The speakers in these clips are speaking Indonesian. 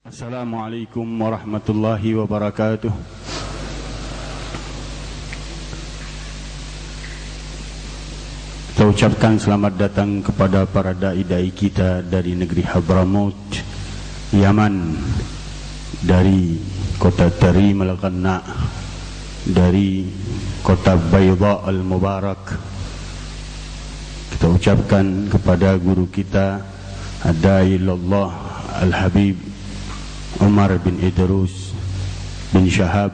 Assalamualaikum warahmatullahi wabarakatuh. Kita ucapkan selamat datang kepada para dai-dai kita dari negeri Hadramaut, Yaman, dari kota Tarim al-Ghanna, dari kota Bayda al-Mubarak. Kita ucapkan kepada guru kita Adailullah Al-Habib Umar bin Idrus bin Shahab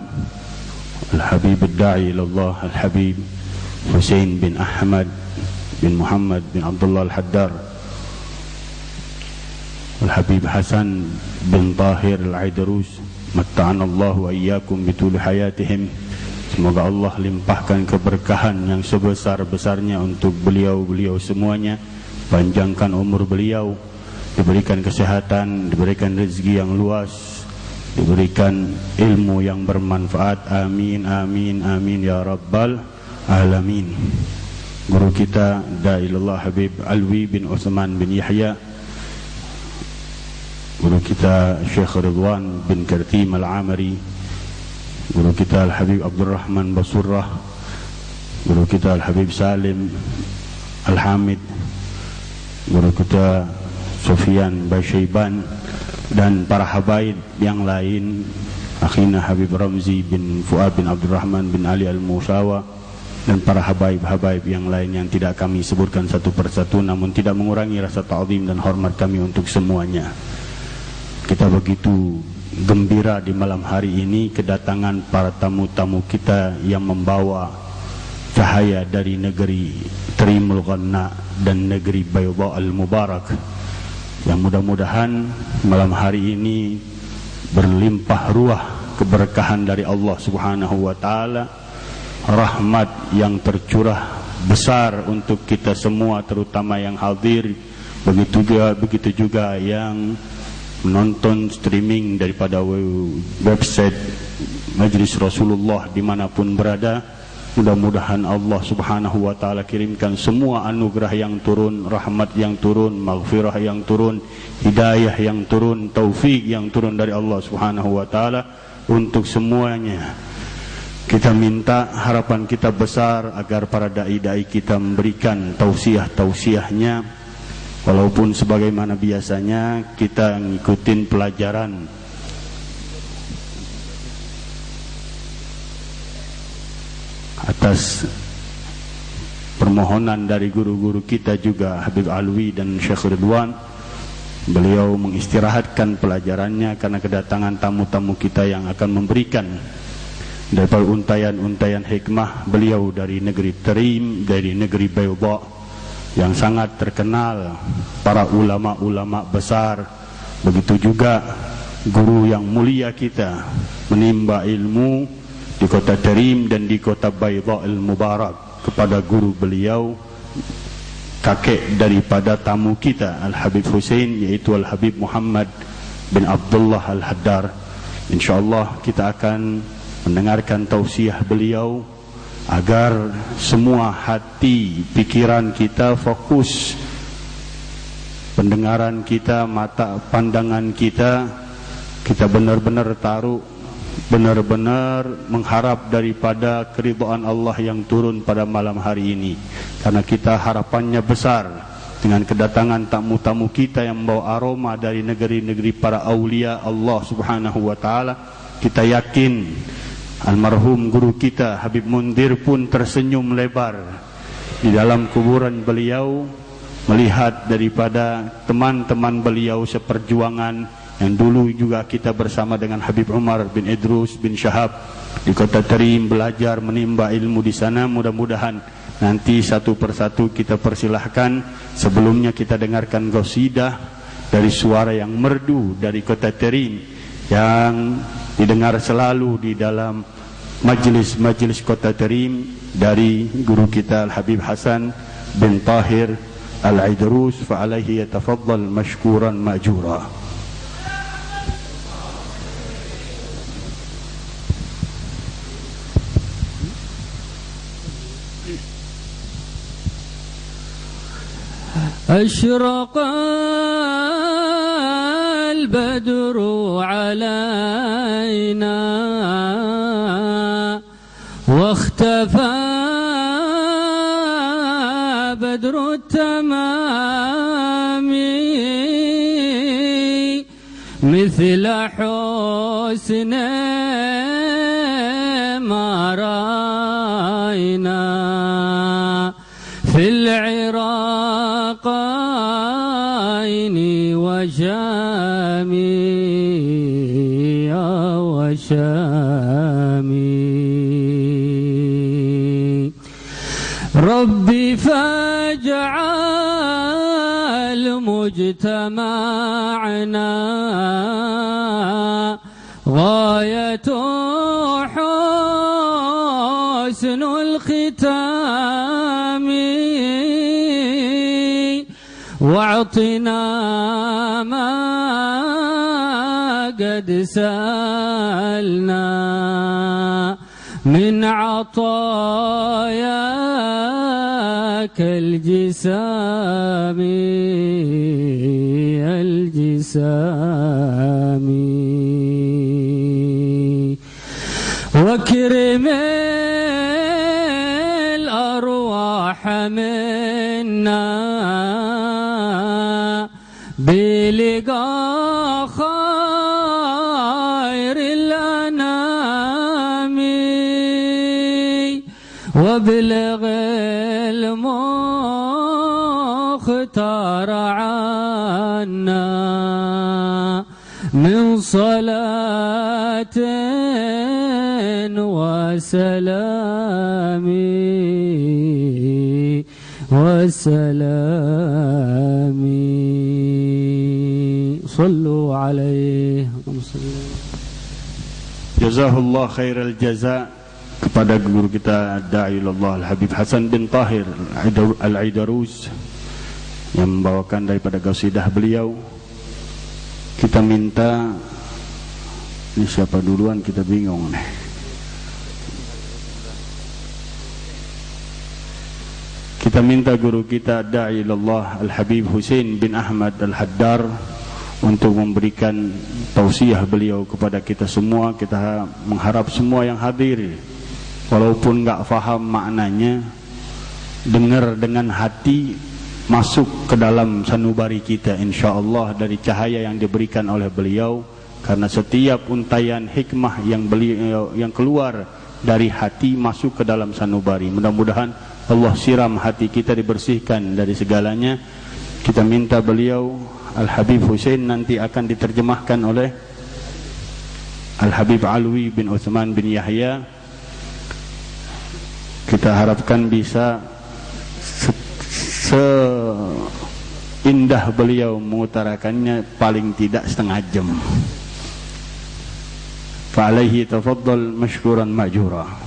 Al-Habib Ad-Da'i ilallah Al-Habib Husain bin Ahmad bin Muhammad bin Abdullah Al-Haddar Al-Habib Hasan bin Tahir Al-Idrus, matta'anallahu wa iyyakum bituli hayatihim. Semoga Allah limpahkan keberkahan yang sebesar-besarnya untuk beliau-beliau semuanya, panjangkan umur beliau, diberikan kesehatan, diberikan rezeki yang luas, diberikan ilmu yang bermanfaat. Amin, amin, amin ya rabbal alamin. Guru kita Dailullah Habib Alwi bin Uthman bin Yahya, guru kita Syekh Ridwan bin Kartim Al-Amari, guru kita Al-Habib Abdurrahman Basurrah, guru kita Al-Habib Salim Al-Hamid, guru kita Sufyan Basyaiban, dan para habaib yang lain, akhina Habib Ramzi bin Fuad bin Abdurrahman bin Ali Al-Musawa, dan para habaib-habaib yang lain yang tidak kami sebutkan satu persatu, namun tidak mengurangi rasa ta'zim dan hormat kami untuk semuanya. Kita begitu gembira di malam hari ini kedatangan para tamu-tamu kita yang membawa cahaya dari negeri Tarimul Ghanna dan negeri Bayda al-Mubarak, yang mudah-mudahan malam hari ini berlimpah ruah keberkahan dari Allah Subhanahu wa taala, rahmat yang tercurah besar untuk kita semua, terutama yang hadir, begitu juga yang menonton streaming daripada website Majlis Rasulullah dimanapun berada. Mudah-mudahan Allah Subhanahu wa taala kirimkan semua anugerah yang turun, rahmat yang turun, maghfirah yang turun, hidayah yang turun, taufik yang turun dari Allah Subhanahu wa taala untuk semuanya. Kita minta, harapan kita besar agar para dai-dai kita memberikan tausiah-tausiahnya, walaupun sebagaimana biasanya kita ngikutin pelajaran atas permohonan dari guru-guru kita juga Habib Alwi dan Syekh Ridwan. Beliau mengistirahatkan pelajarannya karena kedatangan tamu-tamu kita yang akan memberikan daripada untayan-untayan hikmah beliau dari negeri Tarim, dari negeri Bayda yang sangat terkenal, para ulama-ulama besar. Begitu juga guru yang mulia kita menimba ilmu di kota Tarim dan di kota Bayda al-Mubarak, kepada guru beliau, kakek daripada tamu kita Al-Habib Husain, yaitu Al-Habib Muhammad bin Abdullah Al-Haddar. InsyaAllah kita akan mendengarkan tausiah beliau agar semua hati, pikiran kita fokus, pendengaran kita, mata pandangan kita benar-benar taruh, benar-benar mengharap daripada keridhaan Allah yang turun pada malam hari ini. Karena kita harapannya besar, dengan kedatangan tamu-tamu kita yang membawa aroma dari negeri-negeri para aulia Allah Subhanahu wa taala. Kita yakin almarhum guru kita Habib Mundir pun tersenyum lebar di dalam kuburan beliau melihat daripada teman-teman beliau seperjuangan yang dulu juga kita bersama dengan Habib Umar bin Idrus bin Syahab di Kota Terim belajar menimba ilmu di sana. Mudah-mudahan nanti satu persatu kita persilahkan. Sebelumnya kita dengarkan qasidah dari suara yang merdu dari Kota Terim yang didengar selalu di dalam majlis-majlis Kota Terim dari guru kita Al-Habib Hasan bin Tahir Al-Aidarus. Fa'alaihi yatafaddal mashkuran ma'jura. أشرق البدر علينا واختفى بدر التمام مثل حسن ما رأينا في العراقين وشامي ربي فاجعل مجتمعنا غاية حسن الختام واعطنا ما قد سألنا من عطاياك الجسام واكرم الأرواح منا بلقاء خير الأنام وابلغ المختار عنا من صلاة وسلام صلوا عليه. Jazahullah khairal jaza kepada guru kita Da'ilullah Al-Habib Hasan bin Tahir Al-Aidarus yang membawakan daripada qasidah beliau. Kita minta, ini siapa duluan kita bingung nih. Kita minta guru kita Da'ilullah Al-Habib Husain bin Ahmad Al-Haddar untuk memberikan tausiah beliau kepada kita semua. Kita mengharap semua yang hadir, walaupun enggak faham maknanya, dengar dengan hati, masuk ke dalam sanubari kita insyaallah dari cahaya yang diberikan oleh beliau. Karena setiap untayan hikmah yang beliau yang keluar dari hati masuk ke dalam sanubari. Mudah-mudahan Allah siram hati kita, dibersihkan dari segalanya. Kita minta beliau Al-Habib Husain nanti akan diterjemahkan oleh Al-Habib Alwi bin Uthman bin Yahya. Kita harapkan bisa seindah beliau mengutarakannya, paling tidak setengah jam. Fa'alaihi tafaddal mashkuran ma'jura.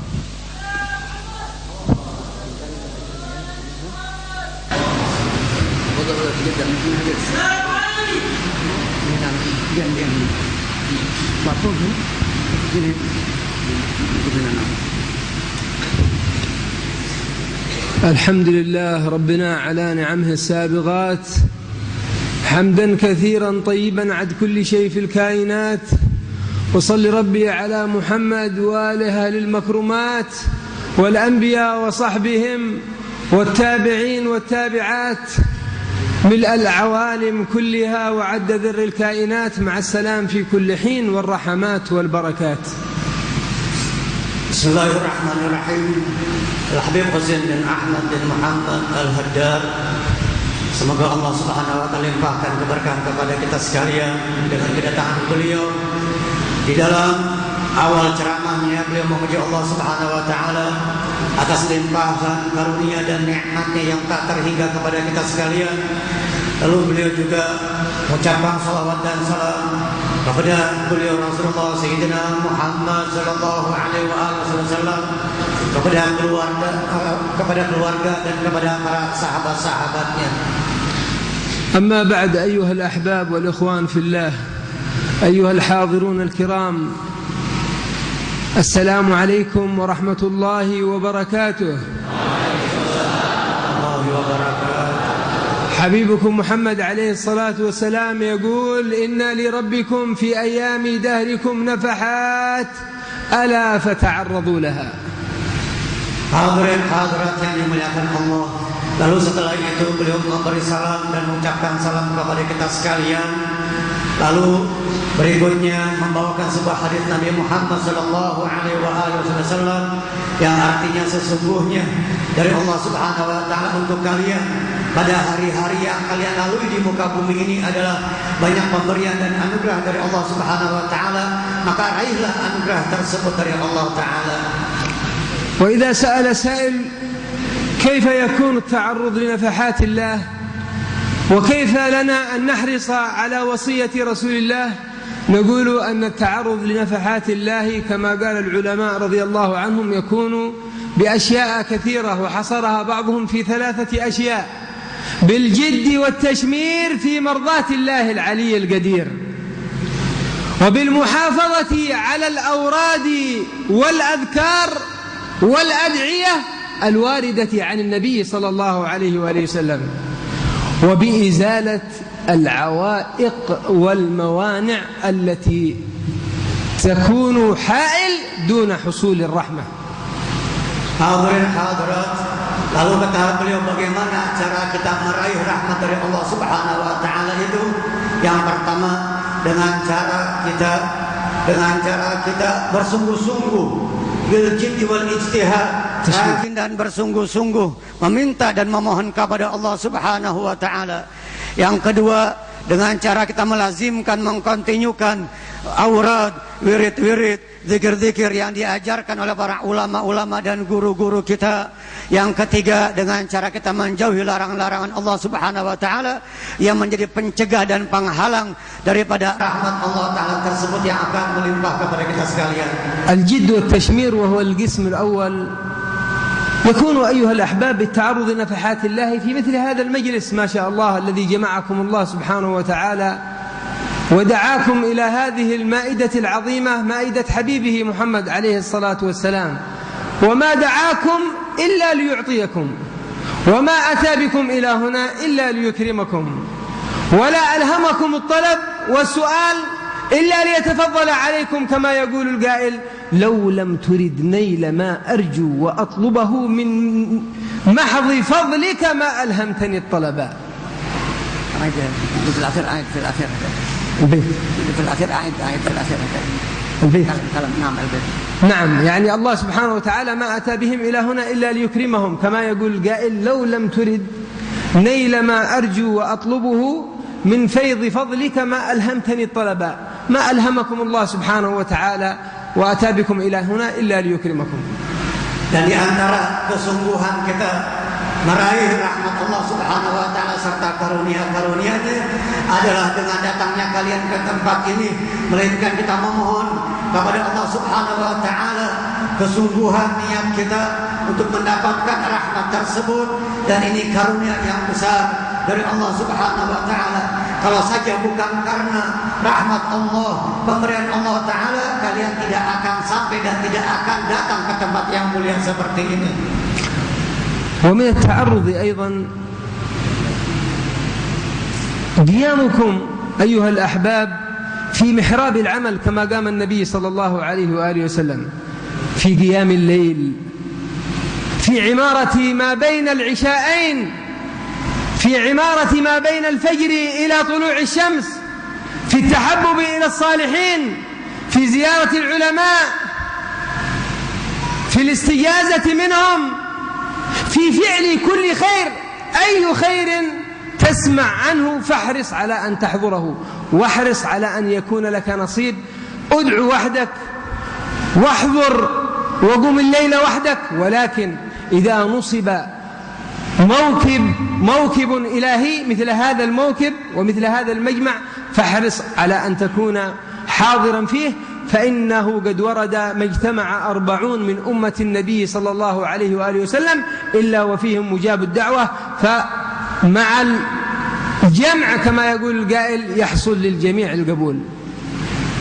الحمد لله ربنا على نعمه السابغات حمدا كثيرا طيبا عد كل شيء في الكائنات. وصل ربي على محمد وآله للمكرمات والأنبياء وصحبهم والتابعين والتابعات ملء العوالم كلها وعد ذر الكائنات، مع السلام في كل حين والرحمات والبركات. بسم الله الرحمن الرحيم. Al-Habib Husain bin Ahmad bin Muhammad Al-Haddad, semoga Allah Subhanahu wa taala limpahkan keberkahan kepada kita sekalian dengan kedatangan beliau. Di dalam awal ceramahnya beliau memuji Allah Subhanahu wa taala atas limpahan karunia dan nikmatnya yang tak terhingga kepada kita sekalian. Lalu beliau juga mengucapkan salawat dan salam kepada beliau Rasulullah Sayyidina Muhammad sallallahu alaihi wasallam, kepada keluarga dan kepada para sahabat-sahabatnya. أما بعد أيها الأحباب والإخوان في الله، أيها الحاضرون الكرام، السلام عليكم ورحمة الله وبركاته. حبيبكم محمد عليه الصلاة والسلام يقول: إن لربكم في أيام دهركم نفحات ألا فتعرضوا لها. Hadirin hadirat yang dimuliakan Allah. Lalu setelah itu beliau memberi salam dan mengucapkan salam kepada kita sekalian. Lalu berikutnya membawakan sebuah hadis Nabi Muhammad sallallahu alaihi wasallam yang artinya sesungguhnya dari Allah Subhanahu wa taala untuk kalian pada hari-hari yang kalian lalui di muka bumi ini adalah banyak pemberian dan anugerah dari Allah Subhanahu wa taala, maka raihlah anugerah tersebut dari Allah taala. وإذا سأل سائل كيف يكون التعرض لنفحات الله وكيف لنا أن نحرص على وصية رسول الله، نقول أن التعرض لنفحات الله كما قال العلماء رضي الله عنهم يكون بأشياء كثيرة، وحصرها بعضهم في 3 أشياء: بالجد والتشمير في مرضاة الله العلي القدير، وبالمحافظة على الأوراد والأذكار والأدعية الواردة عن النبي صلى الله عليه وآله وسلم، وبإزالة العوائق والموانع التي تكون حائل دون حصول الرحمة. Hadirin hadirat, lalu kata beliau bagaimana cara kita meraih rahmat dari Allah Subhanahu wa taala itu? Yang pertama dengan cara kita bersungguh-sungguh, bil jiddi wal ijtihad, rajin dan bersungguh-sungguh meminta dan memohon kepada Allah Subhanahu wa taala. Yang kedua dengan cara kita melazimkan, mengkontinyukan aurad, wirid-wirid, zikir-zikir yang diajarkan oleh para ulama-ulama dan guru-guru kita. Yang ketiga dengan cara kita menjauhi larangan-larangan Allah Subhanahu wa taala yang menjadi pencegah dan penghalang daripada rahmat Allah taala tersebut yang akan melimpah kepada kita sekalian. الجد والتشمير وهو القسم الأول يكون أيها الأحباب بالتعرض لنفحات الله في مثل هذا المجلس ما شاء الله الذي جمعكم الله سبحانه وتعالى ودعاكم إلى هذه المائدة العظيمة، مائدة حبيبه محمد عليه الصلاة والسلام، وما دعاكم إلا ليعطيكم، وما أتى بكم إلى هنا إلا ليكرمكم، ولا ألهمكم الطلب والسؤال إلا ليتفضل عليكم كما يقول القائل: لو لم ترد نيل ما أرجو وأطلبه من محض فضلك ما ألهمتني الطلباء. في الأخير آية في الأخير البيت في الأخير آية في الأخير البيت نعم البيت. نعم، يعني الله سبحانه وتعالى ما أتى بهم إلى هنا إلا ليكرمهم كما يقول القائل: لو لم ترد نيل ما أرجو وأطلبه من فيض فضلك ما ألهمتني الطلباء. ما ألهمكم الله سبحانه وتعالى وأتى بكم إلى هنا إلا ليكرمكم. Dan di antara kesungguhan kita meraih rahmat Allah Subhanahu wa taala serta karunia-karunia-Nya adalah dengan datangnya kalian ke tempat ini, melainkan kita memohon kepada Allah Subhanahu wa taala kesungguhan niat kita untuk mendapatkan rahmat tersebut, dan ini karunia yang besar dari Allah Subhanahu wa taala. Kalau saja bukan karena rahmat Allah, pemberian Allah taala, kalian tidak akan sampai dan tidak akan datang ke tempat yang mulia seperti ini. ومن التعرض أيضا قيامكم أيها الأحباب في محراب العمل كما قام النبي صلى الله عليه وآله وسلم في قيام الليل، في عمارة ما بين العشاءين، في في عمارة ما بين الفجر إلى طلوع الشمس، في التحبب إلى الصالحين، في زيارة العلماء، في الاستجازة منهم، في فعل كل خير. أي خير تسمع عنه فاحرص على أن تحضره، واحرص على أن يكون لك نصيب. ادعو وحدك واحضر وقم الليل وحدك، ولكن إذا نصب موكب إلهي مثل هذا الموكب ومثل هذا المجمع فاحرص على أن تكون حاضرا فيه، فإنه قد ورد ما اجتمع 40 من أمة النبي صلى الله عليه وآله وسلم إلا وفيهم مجاب الدعوة، فمع الجمع كما يقول القائل يحصل للجميع القبول.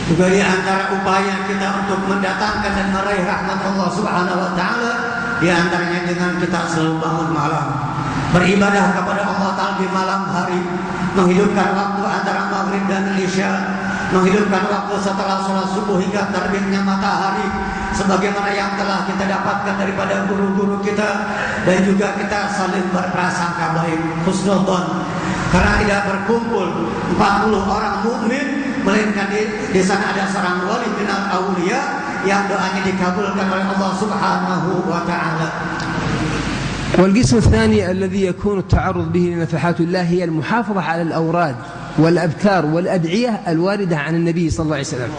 Juga di antara upaya kita untuk mendatangkan dan meraih rahmat Allah Subhanahu wa taala, di antaranya dengan kita selalu bangun malam, beribadah kepada Allah Ta'ala di malam hari, menghidupkan waktu antara maghrib dan isya, menghidupkan waktu setelah sholat subuh hingga terbitnya matahari, sebagaimana yang telah kita dapatkan daripada guru-guru kita, dan juga kita saling berprasangka baik, husnudzon, karena tidak berkumpul 40 orang mukmin, melainkan di sana ada seorang wali minal auliya yang doanya dikabulkan oleh Allah Subhanahu wa taala. والقسم الثاني الذي يكون التعرض به لنفحات الله هي المحافظة على الأوراد والأذكار والأدعية الواردة عن النبي صلى الله عليه وسلم.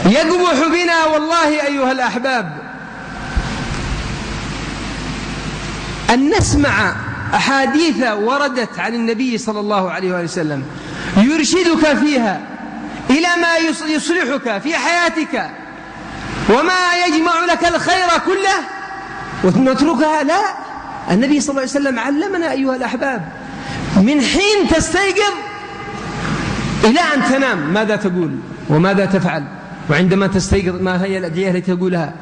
يقبح بنا والله أيها الأحباب أن نسمع أحاديث وردت عن النبي صلى الله عليه وسلم يرشدك فيها إلى ما يصلحك في حياتك وما يجمع لك الخير كله ونتركها. لا، النبي صلى الله عليه وسلم علمنا أيها الأحباب من حين تستيقظ إلى أن تنام ماذا تقول وماذا تفعل، وعندما تستيقظ ما هي الأدعية التي تقولها،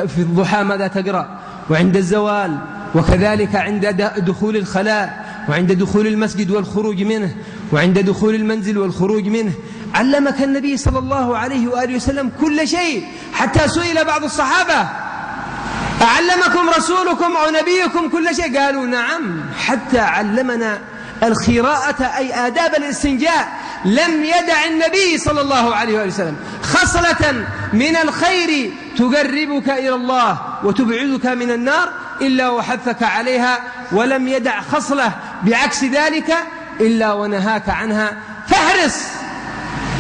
في الضحى ماذا تقرأ، وعند الزوال، وكذلك عند دخول الخلاء، وعند دخول المسجد والخروج منه، وعند دخول المنزل والخروج منه. علمك النبي صلى الله عليه وآله وسلم كل شيء، حتى سئل بعض الصحابة أعلمكم رسولكم أو نبيكم كل شيء؟ قالوا نعم، حتى علمنا الخراءة أي آداب الاستنجاء. لم يدع النبي صلى الله عليه وآله وسلم خصلة من الخير تقربك إلى الله وتبعدك من النار إلا وحثك عليها، ولم يدع خصلة بعكس ذلك إلا ونهاك عنها. فاحرص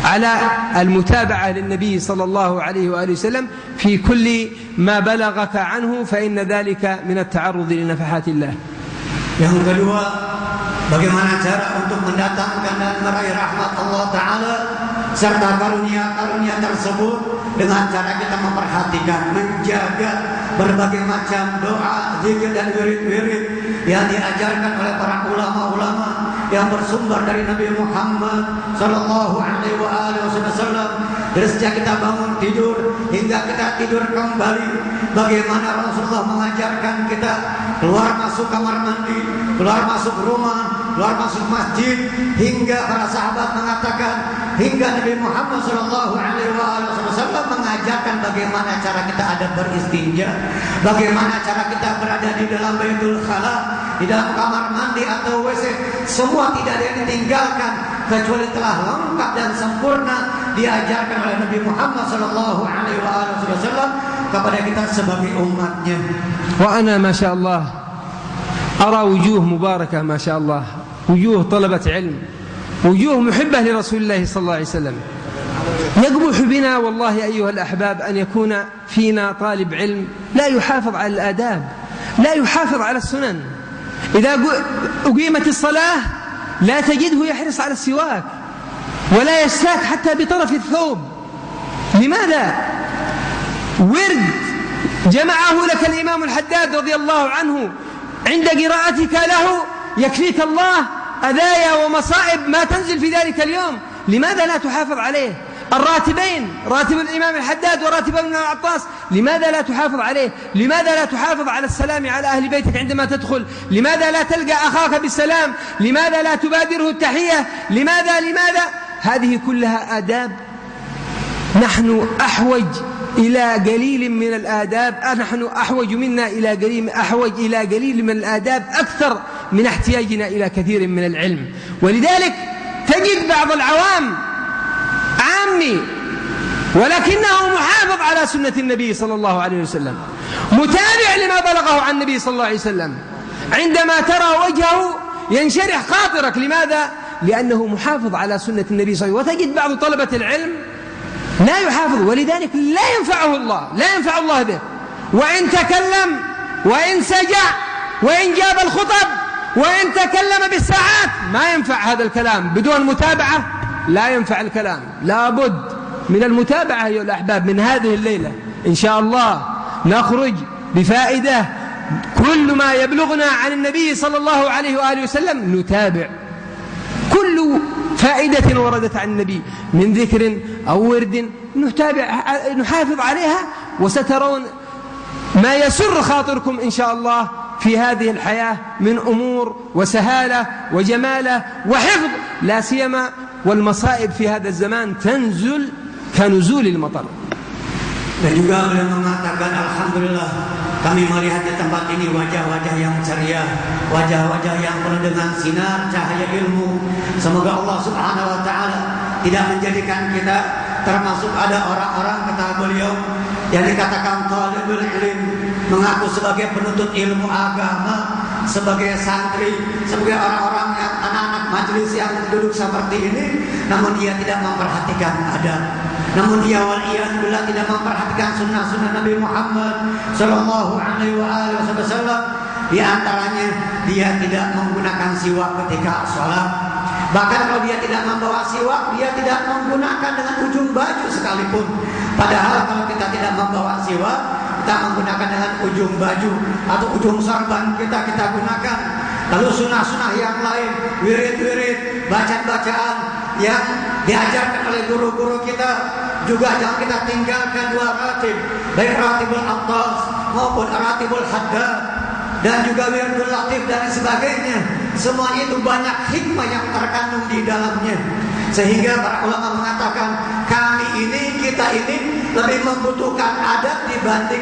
على المتابعة للنبي صلى الله عليه وآله وسلم في كل ما بلغك عنه، فإن ذلك من التعرض لنفحات الله. Yang kedua, bagaimana cara untuk mendatangkan dan meraih rahmat Allah Ta'ala serta karunia-karunia tersebut dengan cara kita memperhatikan, menjaga berbagai macam doa, zikir dan wirid-wirid yang diajarkan oleh para ulama-ulama yang bersumber dari Nabi Muhammad sallallahu alaihi wasallam. Dari sejak kita bangun tidur hingga kita tidur kembali, bagaimana Rasulullah mengajarkan kita keluar masuk kamar mandi, keluar masuk rumah, keluar masuk masjid, hingga para sahabat mengatakan, hingga Nabi Muhammad sallallahu alaihi wasallam mengajarkan bagaimana cara kita adab beristinja, bagaimana cara kita berada di dalam baitul khala, di dalam kamar mandi atau WC. Semua tidak ada yang ditinggalkan kecuali telah lengkap dan sempurna diajarkan oleh Nabi Muhammad sallallahu alaihi wasallam kepada kita sebagai umatnya. Wa ana masyaallah ara wujuh mubarakah masyaallah, wujuh talabat ilm, wujuh muhibbah li Rasulillah sallallahu alaihi wasallam. يقبح بنا والله أيها الأحباب أن يكون فينا طالب علم لا يحافظ على الآداب، لا يحافظ على السنن. إذا أقيمت الصلاة لا تجده يحرص على السواك ولا يستاك حتى بطرف الثوب. لماذا؟ ورد جمعه لك الإمام الحداد رضي الله عنه عند قراءتك له يكفيك الله أذايا ومصائب ما تنزل في ذلك اليوم. لماذا لا تحافظ عليه؟ الراتبين، راتب الإمام الحداد وراتب ابن العطاس، لماذا لا تحافظ عليه؟ لماذا لا تحافظ على السلام على أهل بيتك عندما تدخل؟ لماذا لا تلقى أخاك بالسلام؟ لماذا لا تبادره التحية؟ لماذا؟ هذه كلها آداب نحن أحوج إلى قليل من الآداب، نحن أحوج منا أحوج إلى قليل من الآداب أكثر من احتياجنا إلى كثير من العلم. ولذلك تجد بعض العوام عامي ولكنه محافظ على سنة النبي صلى الله عليه وسلم، متابع لما بلغه عن النبي صلى الله عليه وسلم، عندما ترى وجهه ينشرح خاطرك. لماذا؟ لأنه محافظ على سنة النبي صلى الله عليه وسلم. وتجد بعض طلبة العلم لا يحافظ، ولذلك لا ينفعه الله، لا ينفع الله به، وإن تكلم وإن سجع وإن جاب الخطب وإن تكلم بالساعات ما ينفع هذا الكلام. بدون متابعة لا ينفع الكلام. لا بد من المتابعة أيها الأحباب. من هذه الليلة إن شاء الله نخرج بفائدة، كل ما يبلغنا عن النبي صلى الله عليه وآله وسلم نتابع، كل فائدة وردت عن النبي من ذكر أو ورد نتابع، نحافظ عليها، وسترون ما يسر خاطركم إن شاء الله في هذه الحياة من أمور وسهالة وجمالة وحفظ، لا سيما والمصائب في هذا الزمان تنزل كنزول المطر. Dan juga beliau mengatakan, alhamdulillah kami melihat di tempat ini wajah-wajah yang ceria, wajah-wajah yang penuh dengan sinar cahaya ilmu. Semoga Allah Subhanahu wa taala tidak menjadikan kita termasuk ada orang-orang, kata beliau, yang dikatakan talibul ilm, mengaku sebagai penuntut ilmu agama, sebagai santri, sebagai orang-orang yang anak-anak majelis yang duduk seperti ini, namun dia tidak memperhatikan adab. Namun dia waliyadzubillah tidak memperhatikan sunnah-sunnah Nabi Muhammad sallallahu alaihi wasallam. Di antaranya dia tidak menggunakan siwak ketika sholat. Bahkan kalau dia tidak membawa siwak, dia tidak menggunakan dengan ujung baju sekalipun. Padahal kalau kita tidak membawa siwak, kita menggunakan dengan ujung baju atau ujung sorban kita gunakan. Lalu sunnah-sunnah yang lain, wirid-wirid, bacaan-bacaan yang diajarkan oleh guru-guru kita juga jangan kita tinggalkan. Dua ratib, baik ratibul atas maupun ratibul haddad, dan juga wirdul latif dan sebagainya. Semuanya itu banyak hikmah yang terkandung di dalamnya, sehingga para ulama mengatakan kita ini lebih membutuhkan adab dibanding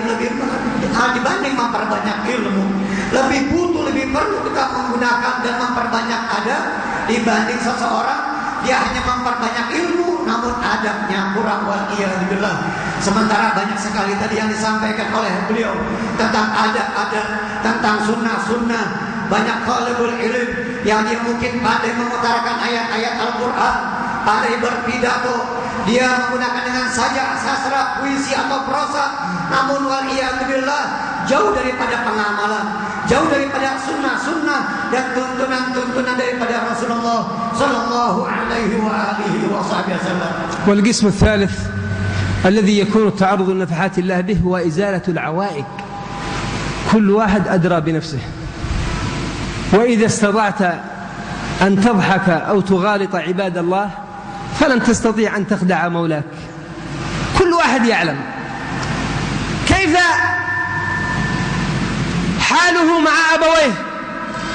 memperbanyak ilmu. Lebih perlu kita menggunakan dan memperbanyak adab dibanding seseorang dia hanya memperbanyak ilmu namun adabnya kurang, waliyadzubillah. Sementara banyak sekali tadi yang disampaikan oleh beliau tentang adab-adab, tentang sunnah-sunnah. Banyak talibul ilm yang dia mungkin pandai mengutarakan ayat-ayat Al-Quran, pandai berpidato, dia menggunakan dengan sajak, sastra, puisi atau prosa, namun waliyadzubillah jauh daripada pengamalan, jauh daripada sunnah-sunnah dan tuntunan-tuntunan daripada Rasulullah sallallahu alaihi wa alihi wasallam. والقسم الثالث الذي يكون تعرض لنفحات الله به هو إزالة العوائق. كل واحد أدرى بنفسه، وإذا استطعت أن تضحك أو تغالط عباد الله فلن تستطيع أن تخدع مولاك. كل واحد يعلم كيف حاله مع أبويه،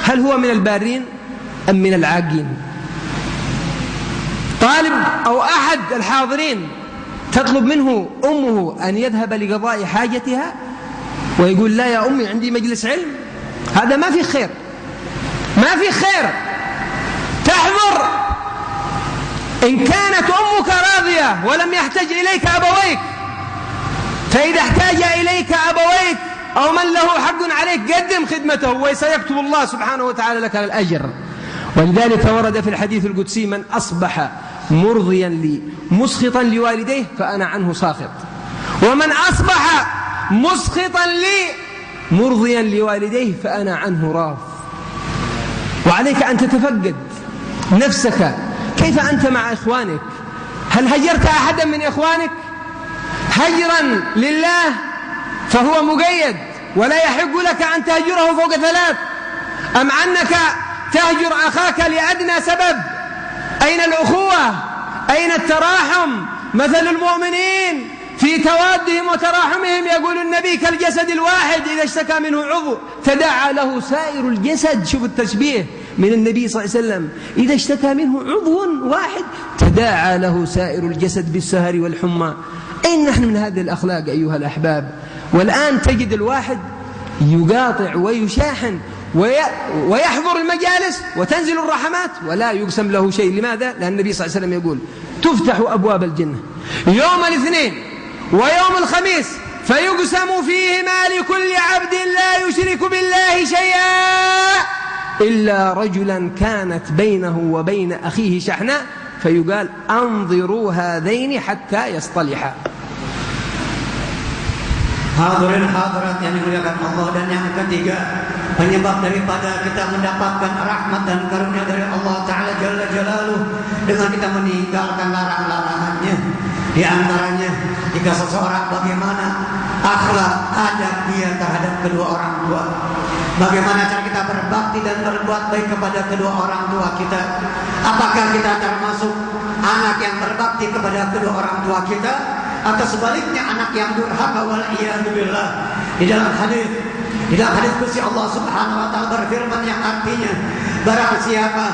هل هو من البارين أم من العاقين؟ طالب أو أحد الحاضرين تطلب منه أمه أن يذهب لقضاء حاجتها ويقول لا يا أمي عندي مجلس علم، هذا ما في خير، ما في خير. تحضر إن كانت أمك راضية ولم يحتج إليك أبويك، فإذا احتاج إليك أبويك أو من له حق عليك قدم خدمته وسيكتب الله سبحانه وتعالى لك الأجر. ولذلك ورد في الحديث القدسي: من أصبح مرضيا لي مسخطا لوالديه فأنا عنه ساخط، ومن أصبح مسخطا لي مرضيا لوالديه فأنا عنه راض. وعليك أن تتفقد نفسك، كيف أنت مع إخوانك؟ هل هجرت أحدا من إخوانك؟ هجرا لله فهو مقيد ولا يحق لك أن تهجره فوق 3، أم أنك تهجر أخاك لأدنى سبب؟ أين الأخوة؟ أين التراحم؟ مثل المؤمنين في توادهم وتراحمهم يقول النبي كالجسد الواحد إذا اشتكى منه عضو تداعى له سائر الجسد. شوف التشبيه من النبي صلى الله عليه وسلم، إذا اشتكى منه عضو واحد تداعى له سائر الجسد بالسهر والحمى. أين نحن من هذه الأخلاق أيها الأحباب؟ والآن تجد الواحد يقاطع ويشاحن ويحضر المجالس وتنزل الرحمات ولا يقسم له شيء. لماذا؟ لأن النبي صلى الله عليه وسلم يقول تفتح أبواب الجنة يوم الاثنين ويوم الخميس فيقسم فيهما لكل عبد لا يشرك بالله شيئا إلا رجلا كانت بينه وبين أخيه شحناء فيقال انظروا هذين حتى يصطلحا. Hadirin hadirat yang dimuliakan Allah, dan yang ketiga penyebab daripada kita mendapatkan rahmat dan karunia dari Allah Ta'ala Jalla Jalaluh dengan kita meninggalkan larang-larangannya. Di antaranya jika seseorang bagaimana akhlak adab dia terhadap kedua orang tua, bagaimana cara kita berbakti dan berbuat baik kepada kedua orang tua kita. Apakah kita termasuk anak yang berbakti kepada kedua orang tua kita, atau sebaliknya anak yang durhaka wal iyadu billah. Di dalam hadis kursi Allah Subhanahu wa taala berfirman yang artinya, barang siapa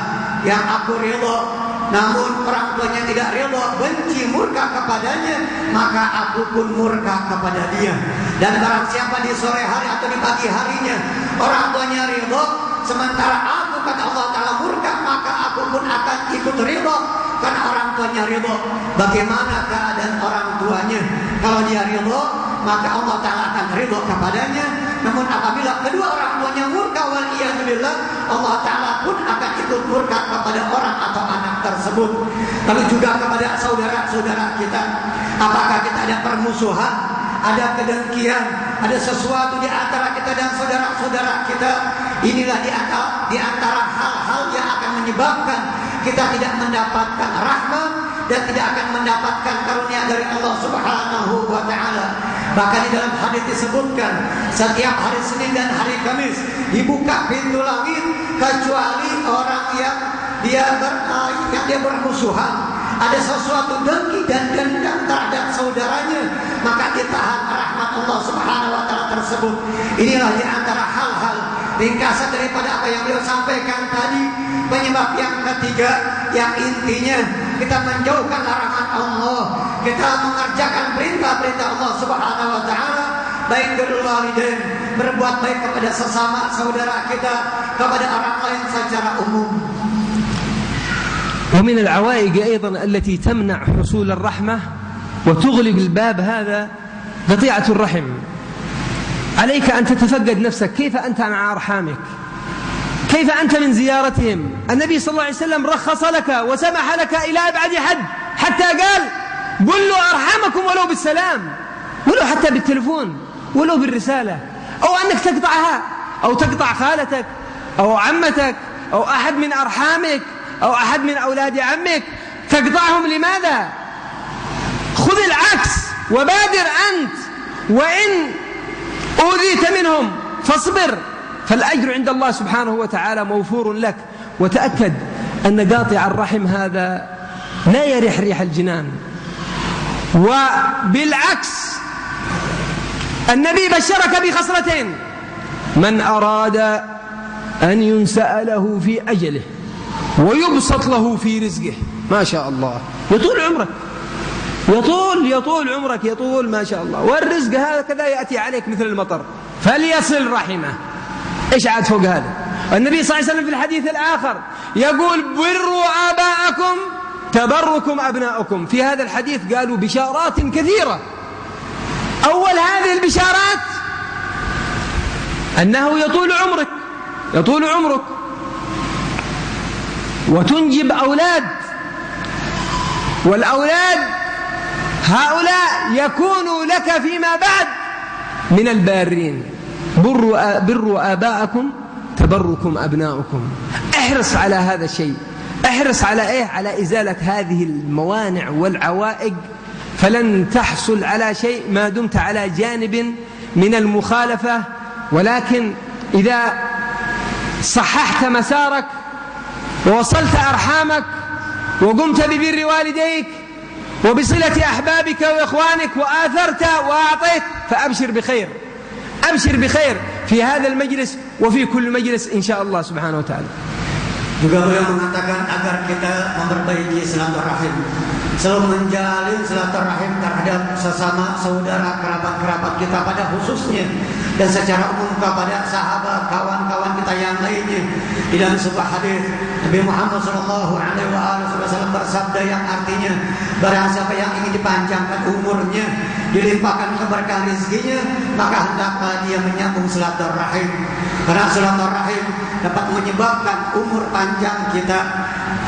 yang aku ridho namun orang tuanya tidak ridho, benci, murka kepadanya, maka aku pun murka kepada dia. Dan barang siapa di sore hari atau di pagi harinya orang tuanya ridho sementara aku, kata Allah Ta'ala, murka, maka aku pun akan ikut ridho karena orang tuanya ridho. Bagaimana keadaan orang tuanya? Kalau dia ridho, maka Allah Ta'ala akan ridho kepadanya. Namun apabila kedua orang tuanya murka wal iyadu billah, Allah Ta'ala pun akan ikut murka kepada orang atau anak tersebut. Lalu juga kepada saudara-saudara kita, apakah kita ada permusuhan, ada kedengkian, ada sesuatu di antara kita dan saudara-saudara kita? Inilah di antara hal-hal yang akan menyebabkan kita tidak mendapatkan rahmat dan tidak akan mendapatkan karunia dari Allah Subhanahu wa Ta'ala. Bahkan di dalam hadis disebutkan setiap hari Senin dan hari Kamis dibuka pintu langit kecuali orang yang dia bermusuhan, ada sesuatu dengki dan dendam terhadap saudaranya, maka ditahan rahmat Allah Subhanahu wa Ta'ala tersebut. Inilah di antara hal-hal ringkasan daripada apa yang beliau sampaikan tadi. Penyebab yang ketiga yang intinya kita menjauhkan larangan Allah, kita mengerjakan perintah-perintah Allah Subhanahu wa Ta'ala, baik birrul walidain, berbuat baik kepada sesama saudara kita, kepada orang lain secara umum. ومن العوائق أيضا التي تمنع حصول الرحمة وتغلق الباب هذا قطيعة الرحم. عليك أن تتفقد نفسك، كيف أنت مع أرحامك؟ كيف أنت من زيارتهم؟ النبي صلى الله عليه وسلم رخص لك وسمح لك إلى أبعد حد، حتى قال قلوا أرحامكم ولو بالسلام، ولو حتى بالتلفون، ولو بالرسالة، أو أنك تقطعها أو تقطع خالتك أو عمتك أو أحد من أرحامك أو أحد من أولاد عمك، تقطعهم. لماذا؟ خذ العكس وبادر أنت، وإن أوذيت منهم فاصبر، فالأجر عند الله سبحانه وتعالى موفور لك. وتأكد أن قاطع الرحم هذا لا يريح ريح الجنان. وبالعكس النبي بشرك بخصلتين: من أراد أن ينسأ له في أجله ويبسط له في رزقه. ما شاء الله، يطول عمرك، يطول عمرك، يطول ما شاء الله، والرزق هكذا يأتي عليك مثل المطر. فليصل رحمه. إيش عاد فوق هذا؟ النبي صلى الله عليه وسلم في الحديث الآخر يقول: بروا آباءكم تبركم أبناؤكم. في هذا الحديث قالوا بشارات كثيرة. أول هذه البشارات أنه يطول عمرك وتنجب أولاد، والأولاد هؤلاء يكونوا لك فيما بعد من البارين. بروا آباءكم تبركم أبناؤكم. احرص على هذا الشيء، احرص على إيه؟ على إزالة هذه الموانع والعوائق، فلن تحصل على شيء ما دمت على جانب من المخالفة. ولكن إذا صححت مسارك ووصلت أرحامك وقمت ببر والديك وبصلة أحبابك وإخوانك وآثرت وأعطيت، فأبشر بخير، أبشر بخير في هذا المجلس وفي كل مجلس إن شاء الله سبحانه وتعالى. Juga beliau mengatakan agar kita memperbaiki silaturahim, selalu menjalin silaturahim terhadap sesama saudara kerabat-kerabat kita pada khususnya, dan secara umum kepada sahabat, kawan-kawan kita yang lainnya. Di dalam sebuah hadis Nabi Muhammad SAW bersabda yang artinya, barang siapa yang ingin dipanjangkan umurnya, dilimpahkan keberkahan rezekinya, maka hendaklah dia menyambung silaturahim, karena silaturahim dapat menyebabkan umur panjang kita.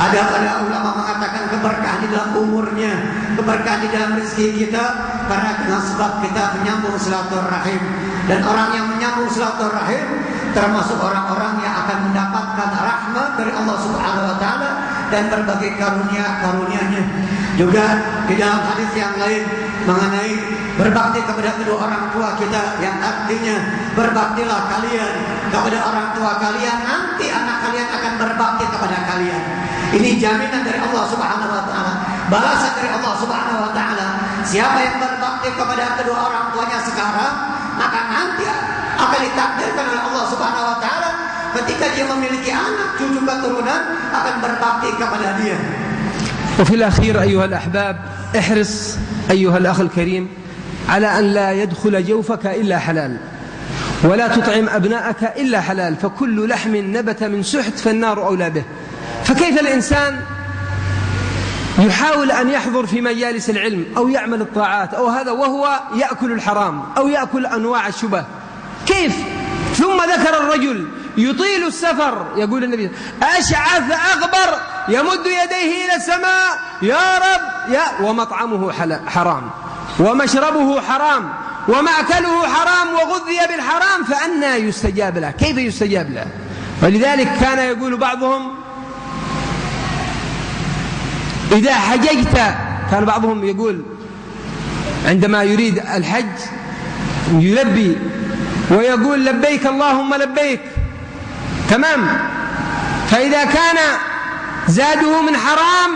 Ada ulama mengatakan keberkahan di dalam umurnya, keberkahan di dalam rezeki kita, karena dengan sebab kita menyambung silaturahim. Dan orang yang menyambung silaturahim termasuk orang-orang yang akan mendapatkan rahmat dari Allah Subhanahu wa taala dan berbagai karunia-karunia-Nya. Juga di dalam hadis yang lain mengenai berbakti kepada kedua orang tua kita, yang artinya berbaktilah kalian kepada orang tua kalian, nanti anak kalian akan berbakti kepada kalian. Ini jaminan dari Allah Subhanahu wa taala, balasan dari Allah Subhanahu wa taala. Siapa yang berbakti kepada kedua orang tuanya sekarang, maka nanti akan ditakdirkan oleh Allah Subhanahu wa taala ketika dia memiliki anak, cucu keturunan akan berbakti kepada dia. وفي الأخير أيها الأحباب، احرص أيها الأخ الكريم على أن لا يدخل جوفك إلا حلال، ولا تطعم أبناءك إلا حلال، فكل لحم نبت من سحت فالنار أولى به. فكيف الإنسان يحاول أن يحضر في مجالس العلم أو يعمل الطاعات أو هذا وهو يأكل الحرام أو يأكل أنواع الشبه؟ كيف؟ ثم ذكر الرجل يطيل السفر، يقول النبي أشعث أغبر يمد يديه إلى السماء يا رب ومطعمه حرام ومشربه حرام ومأكله حرام وغذي بالحرام، فأنى يستجاب له؟ كيف يستجاب له؟ ولذلك كان يقول بعضهم إذا حججت، كان بعضهم يقول عندما يريد الحج يلبي ويقول لبيك اللهم لبيك، تمام، فإذا كان زاده من حرام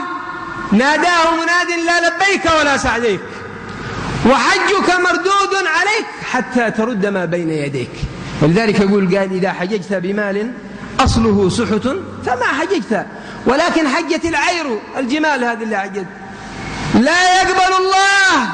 ناداه مناد لا لبيك ولا سعديك، وحجك مردود عليك حتى ترد ما بين يديك. ولذلك يقول قال إذا حججت بمال أصله سحت فما حججت، ولكن حجت العير الجمال هذه اللي حجت. لا يقبل الله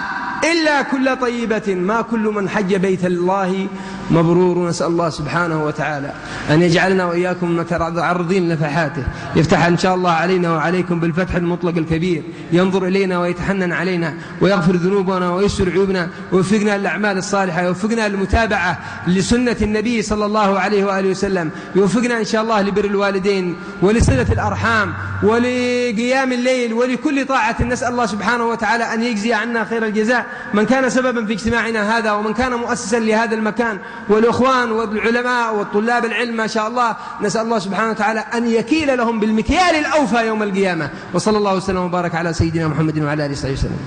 إلا كل طيبة، ما كل من حج بيت الله مبرور. نسأل الله سبحانه وتعالى أن يجعلنا وإياكم متعرضين لنفحاته، يفتح إن شاء الله علينا وعليكم بالفتح المطلق الكبير، ينظر إلينا ويتحنن علينا ويغفر ذنوبنا ويستر عيوبنا ويوفقنا للأعمال الصالحة، يوفقنا للمتابعة لسنة النبي صلى الله عليه وآله وسلم، يوفقنا إن شاء الله لبر الوالدين ولصلة الأرحام ولقيام الليل ولكل طاعة. نسأل الله سبحانه وتعالى أن يجزي عنا خير الجزاء من كان سببا في اجتماعنا هذا ومن كان مؤسسا لهذا المكان، والإخوان والعلماء والطلاب العلم ما شاء الله. نسأل الله سبحانه وتعالى أن يكيل لهم بالمكيال الأوفى يوم القيامة. وصلى الله وسلم وبارك على سيدنا محمد وعلى آله وسلم.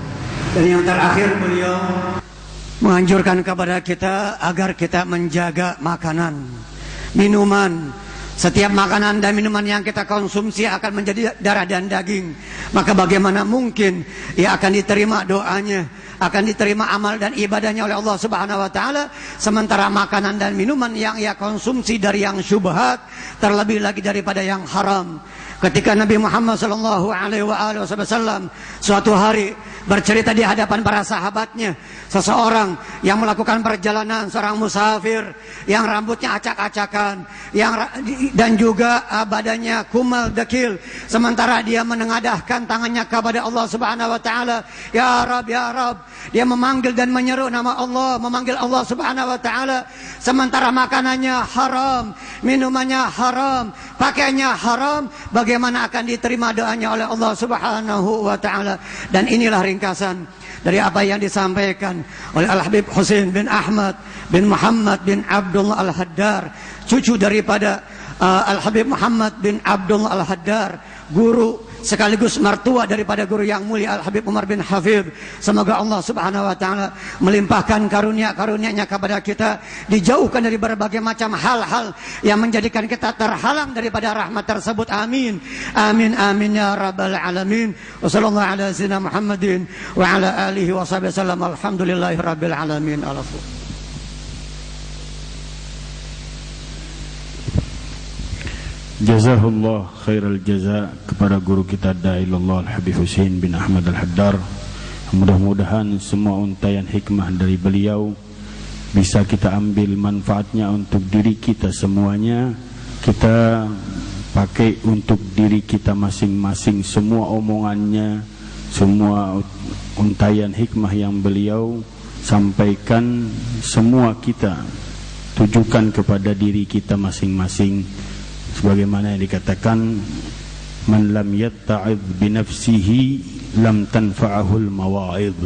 Dan yang terakhir beliau menganjurkan kepada kita agar kita menjaga makanan, minuman. Setiap makanan dan minuman yang kita konsumsi akan menjadi darah dan daging, maka bagaimana mungkin ia akan diterima doanya, akan diterima amal dan ibadahnya oleh Allah Subhanahu wa taala, sementara makanan dan minuman yang ia konsumsi dari yang syubhat, terlebih lagi daripada yang haram. Ketika Nabi Muhammad SAW suatu hari bercerita di hadapan para sahabatnya, seseorang yang melakukan perjalanan, seorang musafir yang rambutnya acak-acakan, dan juga badannya kumal dekil, sementara dia menengadahkan tangannya kepada Allah Subhanahu wa taala, ya Rabb, ya Rabb. Dia memanggil dan menyeru nama Allah, memanggil Allah Subhanahu wa taala, sementara makanannya haram, minumannya haram, pakaiannya haram. Bagaimana akan diterima doanya oleh Allah Subhanahu wa taala? Dan inilah ringkasan dari apa yang disampaikan oleh Al-Habib Husain bin Ahmad bin Muhammad bin Abdullah Al-Haddar, cucu daripada Al-Habib Muhammad bin Abdullah Al-Haddar, guru sekaligus mertua daripada guru yang mulia Al-Habib Umar bin Hafidh. Semoga Allah Subhanahu wa taala melimpahkan karunia-karunia-Nya kepada kita, dijauhkan dari berbagai macam hal-hal yang menjadikan kita terhalang daripada rahmat tersebut. Amin. Amin amin ya rabbal alamin. Wassallallahu ala sayyidina Muhammadin wa ala alihi washabihi wasallam. Alhamdulillahirabbil alamin. Jazahullah khairal jaza kepada guru kita Da'ilallah Al-Habib Husain bin Ahmad Al-Haddar. Mudah-mudahan semua untayan hikmah dari beliau bisa kita ambil manfaatnya untuk diri kita semuanya. Kita pakai untuk diri kita masing-masing. Semua omongannya, semua untayan hikmah yang beliau sampaikan, semua kita tujukan kepada diri kita masing-masing. Sebagaimana yang dikatakan, man lam yatta'idh binafsihi lam tanfa'ahul mawa'idh.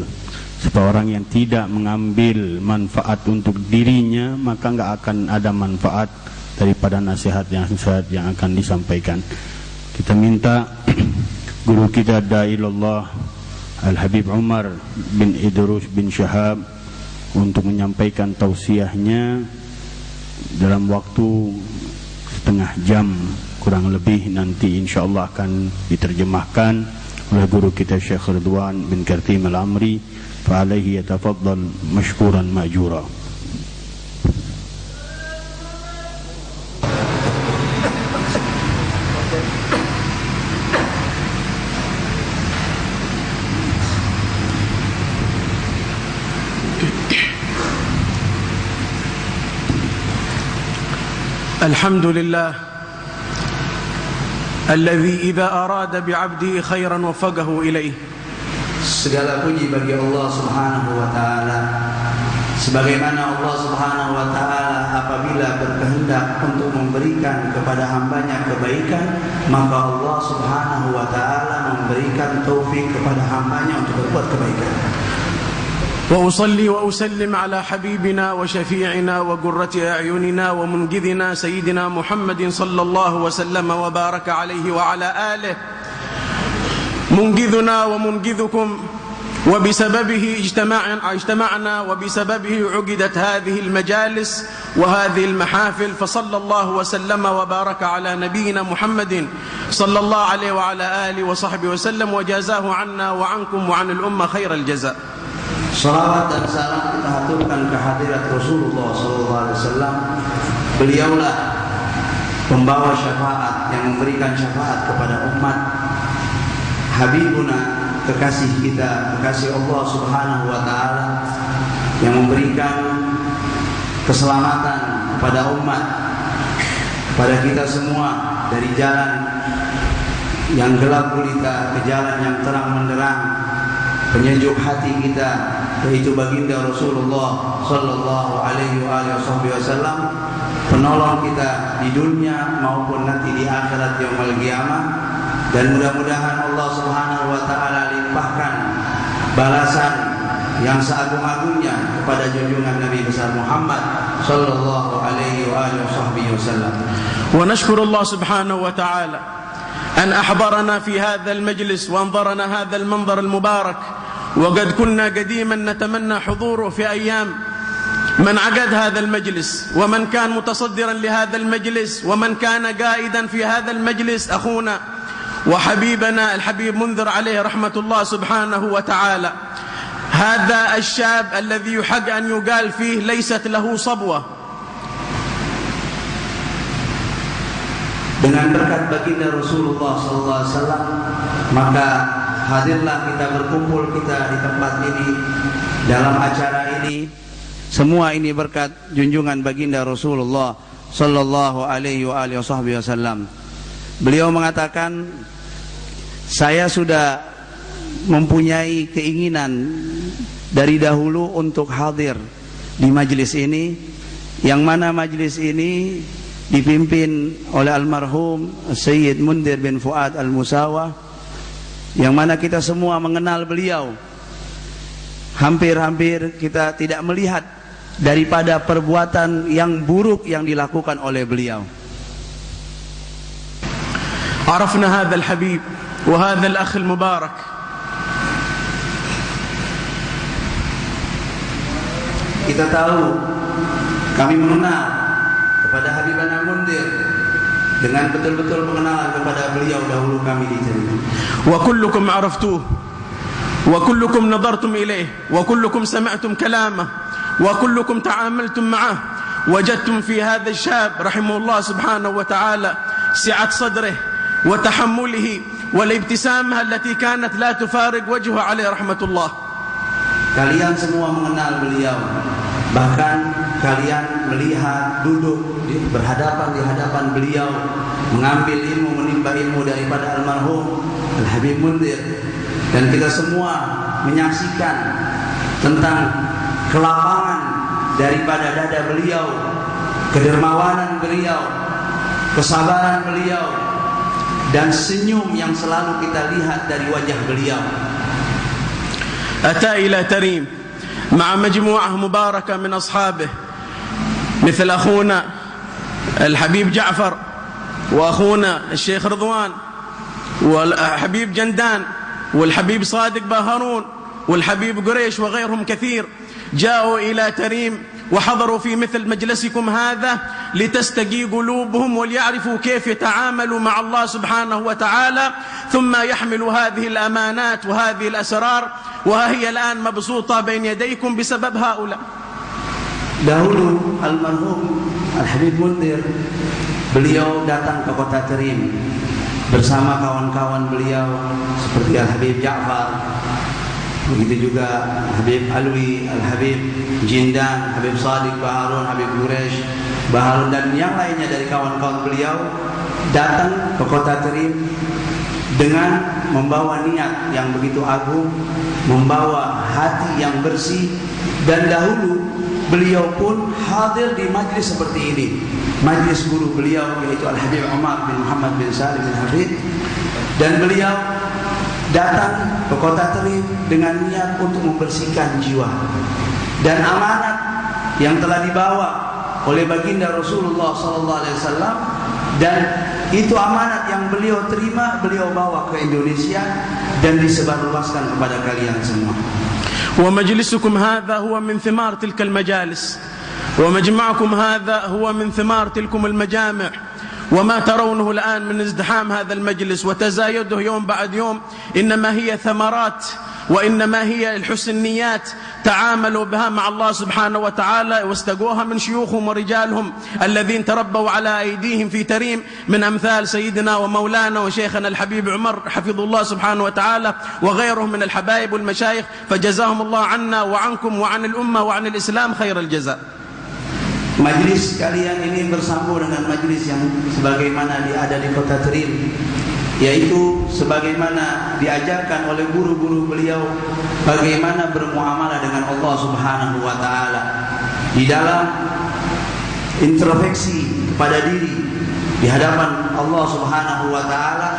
Seorang yang tidak mengambil manfaat untuk dirinya, maka enggak akan ada manfaat daripada nasihat yang akan disampaikan. Kita minta guru kita Da'ilallah Al-Habib Umar bin Idrus bin Syahab untuk menyampaikan tausiahnya dalam waktu setengah jam kurang lebih. Nanti insyaallah akan diterjemahkan oleh guru kita Syekh Ridwan bin Kartim Al-Amri. Fa'alaihi yatafaddal mashkuran ma'jura. الحمد لله الذي إذا أراد بعبده خيرا وفقه إليه. Segala puji bagi Allah Subhanahu wa taala. Sebagaimana Allah Subhanahu wa taala apabila berkehendak untuk memberikan kepada hambanya kebaikan, maka Allah Subhanahu wa taala memberikan taufik kepada hambanya untuk berbuat kebaikan. وأصلي وأسلم على حبيبنا وشفيعنا وقرة أعيننا ومنقذنا سيدنا محمد صلى الله وسلم وبارك عليه وعلى آله، منقذنا ومنقذكم، وبسببه اجتمعنا وبسببه عقدت هذه المجالس وهذه المحافل، فصلى الله وسلم وبارك على نبينا محمد صلى الله عليه وعلى آله وصحبه وسلم، وجازاه عنا وعنكم وعن الأمة خير الجزاء. Salawat dan salam kita haturkan ke hadirat Rasulullah SAW. Beliaulah pembawa syafaat yang memberikan syafaat kepada umat. Habibuna, kekasih kita, kekasih Allah Subhanahu wa taala, yang memberikan keselamatan kepada umat, kepada kita semua, dari jalan yang gelap gulita ke jalan yang terang benderang, penyejuk hati kita, yaitu baginda Rasulullah sallallahu alaihi wasallam, penolong kita di dunia maupun nanti di akhirat yaumul qiyamah. Dan mudah-mudahan Allah Subhanahu wa taala limpahkan balasan yang seagung-agungnya kepada junjungan Nabi besar Muhammad sallallahu alaihi wasallam. Wa nashkuru Allah Subhanahu wa taala an ahbarana fi hadha al-majlis wa anzarana hadha al-manzar al-mubarak. وقد كنا قديما نتمنى حضوره في أيام من عقد هذا المجلس، ومن كان متصدرا لهذا المجلس، ومن كان قائدا في هذا المجلس أخونا وحبيبنا الحبيب منذر عليه رحمة الله سبحانه وتعالى. هذا الشاب الذي يحق أن يقال فيه ليست له صبوة. Dengan berkat baginda Rasulullah SAW, maka hadirlah kita, berkumpul kita di tempat ini, dalam acara ini. Semua ini berkat junjungan baginda Rasulullah sallallahu alaihi wasallam. Beliau mengatakan, saya sudah mempunyai keinginan dari dahulu untuk hadir di majlis ini, yang mana majlis ini dipimpin oleh almarhum Sayyid Mundir bin Fuad Al-Musawa, yang mana kita semua mengenal beliau. Hampir-hampir kita tidak melihat daripada perbuatan yang buruk yang dilakukan oleh beliau. عرفنا هذا الحبيب وهذا الأخ المبارك. Kita tahu, kami mengenal kepada Habibana Mundir dengan betul-betul pengenalan kepada beliau dahulu kami diterima. وكلكم عرفتوه وكلكم نظرتم إليه وكلكم سمعتم كلامه وكلكم تعاملتم معه، وجدتم في هذا الشاب رحمه الله سبحانه وتعالى سعة صدره وتحمله والابتسامة التي كانت لا تفارق وجهه عليه رحمة الله. Kalian semua mengenal beliau, bahkan kalian melihat duduk berhadapan di hadapan beliau, mengambil ilmu, menimba ilmu daripada almarhum Al-Habib Mundhir, dan kita semua menyaksikan tentang kelapangan daripada dada beliau, kedermawanan beliau, kesabaran beliau, dan senyum yang selalu kita lihat dari wajah beliau. أتى إلى تريم مع مجموعة مباركة من أصحابه مثل أخونا الحبيب جعفر وأخونا الشيخ رضوان والحبيب جندان والحبيب صادق باهرون والحبيب قريش وغيرهم كثير، جاءوا إلى تريم وحضروا في مثل مجلسكم هذا لتستقي قلوبهم وليعرفوا كيف يتعاملوا مع الله سبحانه وتعالى، ثم يحملوا هذه الأمانات وهذه الأسرار وها هي الآن مبسوطة بين يديكم بسبب هؤلاء. Dahulu almarhum Al-Habib Mundhir, beliau datang ke kota Terim bersama kawan-kawan beliau seperti Al-Habib Ja'far, begitu juga Habib Alwi, Al-Habib Jindan, Habib Sadiq Baharun, Habib Quraish Baharun, dan yang lainnya dari kawan-kawan beliau datang ke kota Terim dengan membawa niat yang begitu agung, membawa hati yang bersih. Dan dahulu beliau pun hadir di majlis seperti ini, majlis guru beliau yaitu Al-Habib Umar bin Muhammad bin Salim bin Hafid, dan beliau datang ke kota Terim dengan niat untuk membersihkan jiwa dan amanat yang telah dibawa oleh baginda Rasulullah SAW, dan itu amanat yang beliau terima, beliau bawa ke Indonesia dan disebarluaskan kepada kalian semua. ومجلسكم هذا هو من ثمار تلك المجالس، ومجمعكم هذا هو من ثمار تلكم المجامع، وما ترونه الآن من ازدحام هذا المجلس وتزايده يوم بعد يوم إنما هي ثمرات وإنما هي الحسنيات تعاملوا بها مع الله سبحانه وتعالى واستقوها من شيوخهم ورجالهم الذين تربوا على أيديهم في تريم من أمثال سيدنا ومولانا وشيخنا الحبيب عمر حفظه الله سبحانه وتعالى وغيرهم من الحبايب والمشايخ، فجزاهم الله عنا وعنكم وعن الأمة وعن الإسلام خير الجزاء. Majlis kalian ini bersambung dengan majlis yang sebagaimana ada di kota Terim, yaitu sebagaimana diajarkan oleh guru-guru beliau bagaimana bermuamalah dengan Allah Subhanahu wa taala di dalam introspeksi kepada diri di hadapan Allah Subhanahu wa taala.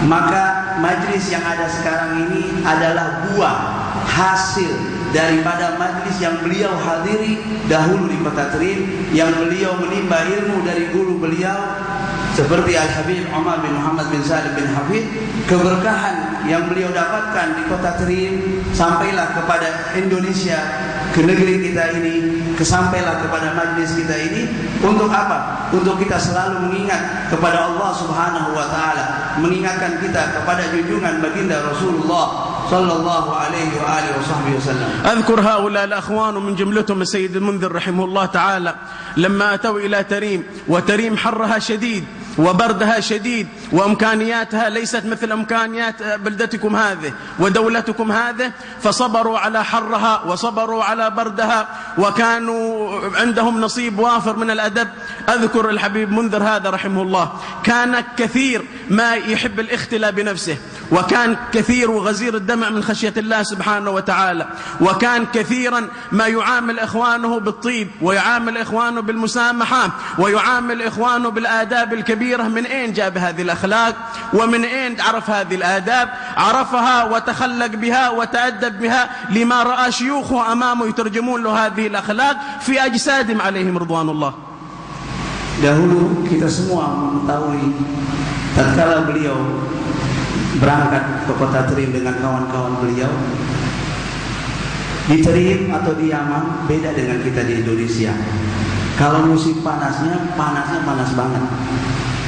Maka majlis yang ada sekarang ini adalah buah hasil daripada majlis yang beliau hadiri dahulu di kota Terim, yang beliau menimba ilmu dari guru beliau seperti Al-Habib Umar bin Muhammad bin Salim bin Hafid. Keberkahan yang beliau dapatkan di kota Terim sampailah kepada Indonesia, ke negeri kita ini, kesampailah kepada majlis kita ini. Untuk apa? Untuk kita selalu mengingat kepada Allah Subhanahu wa taala, mengingatkan kita kepada junjungan baginda Rasulullah sallallahu alaihi wa alihi wasallam. أذكر هؤلاء الأخوان ومن جملتهم السيد المنذر رحمه الله تعالى لما أتوا إلى تريم، وتريم حرها شديد وبردها شديد وإمكانياتها ليست مثل إمكانيات بلدتكم هذه ودولتكم هذه، فصبروا على حرها وصبروا على بردها وكانوا عندهم نصيب وافر من الأدب. أذكر الحبيب منذر هذا رحمه الله كان كثير ما يحب الاختلاء بنفسه، وكان كثير وغزير الدمع من خشية الله سبحانه وتعالى، وكان كثيرا ما يعامل إخوانه بالطيب ويعامل إخوانه بالمسامحة ويعامل إخوانه بالآداب الكبيرة. من أين جاب هذه الأخلاق ومن أين عرف هذه الآداب؟ عرفها وتخلق بها وتأدب بها لما رأى شيوخه أمامه يترجمون له هذه الأخلاق في أجسادهم عليهم رضوان الله. Dahulu kita semua mengetahui tatkala beliau berangkat ke kota Terim dengan kawan-kawan beliau, di Terim atau di Yaman beda dengan kita di Indonesia. Kalau musim panasnya panas banget.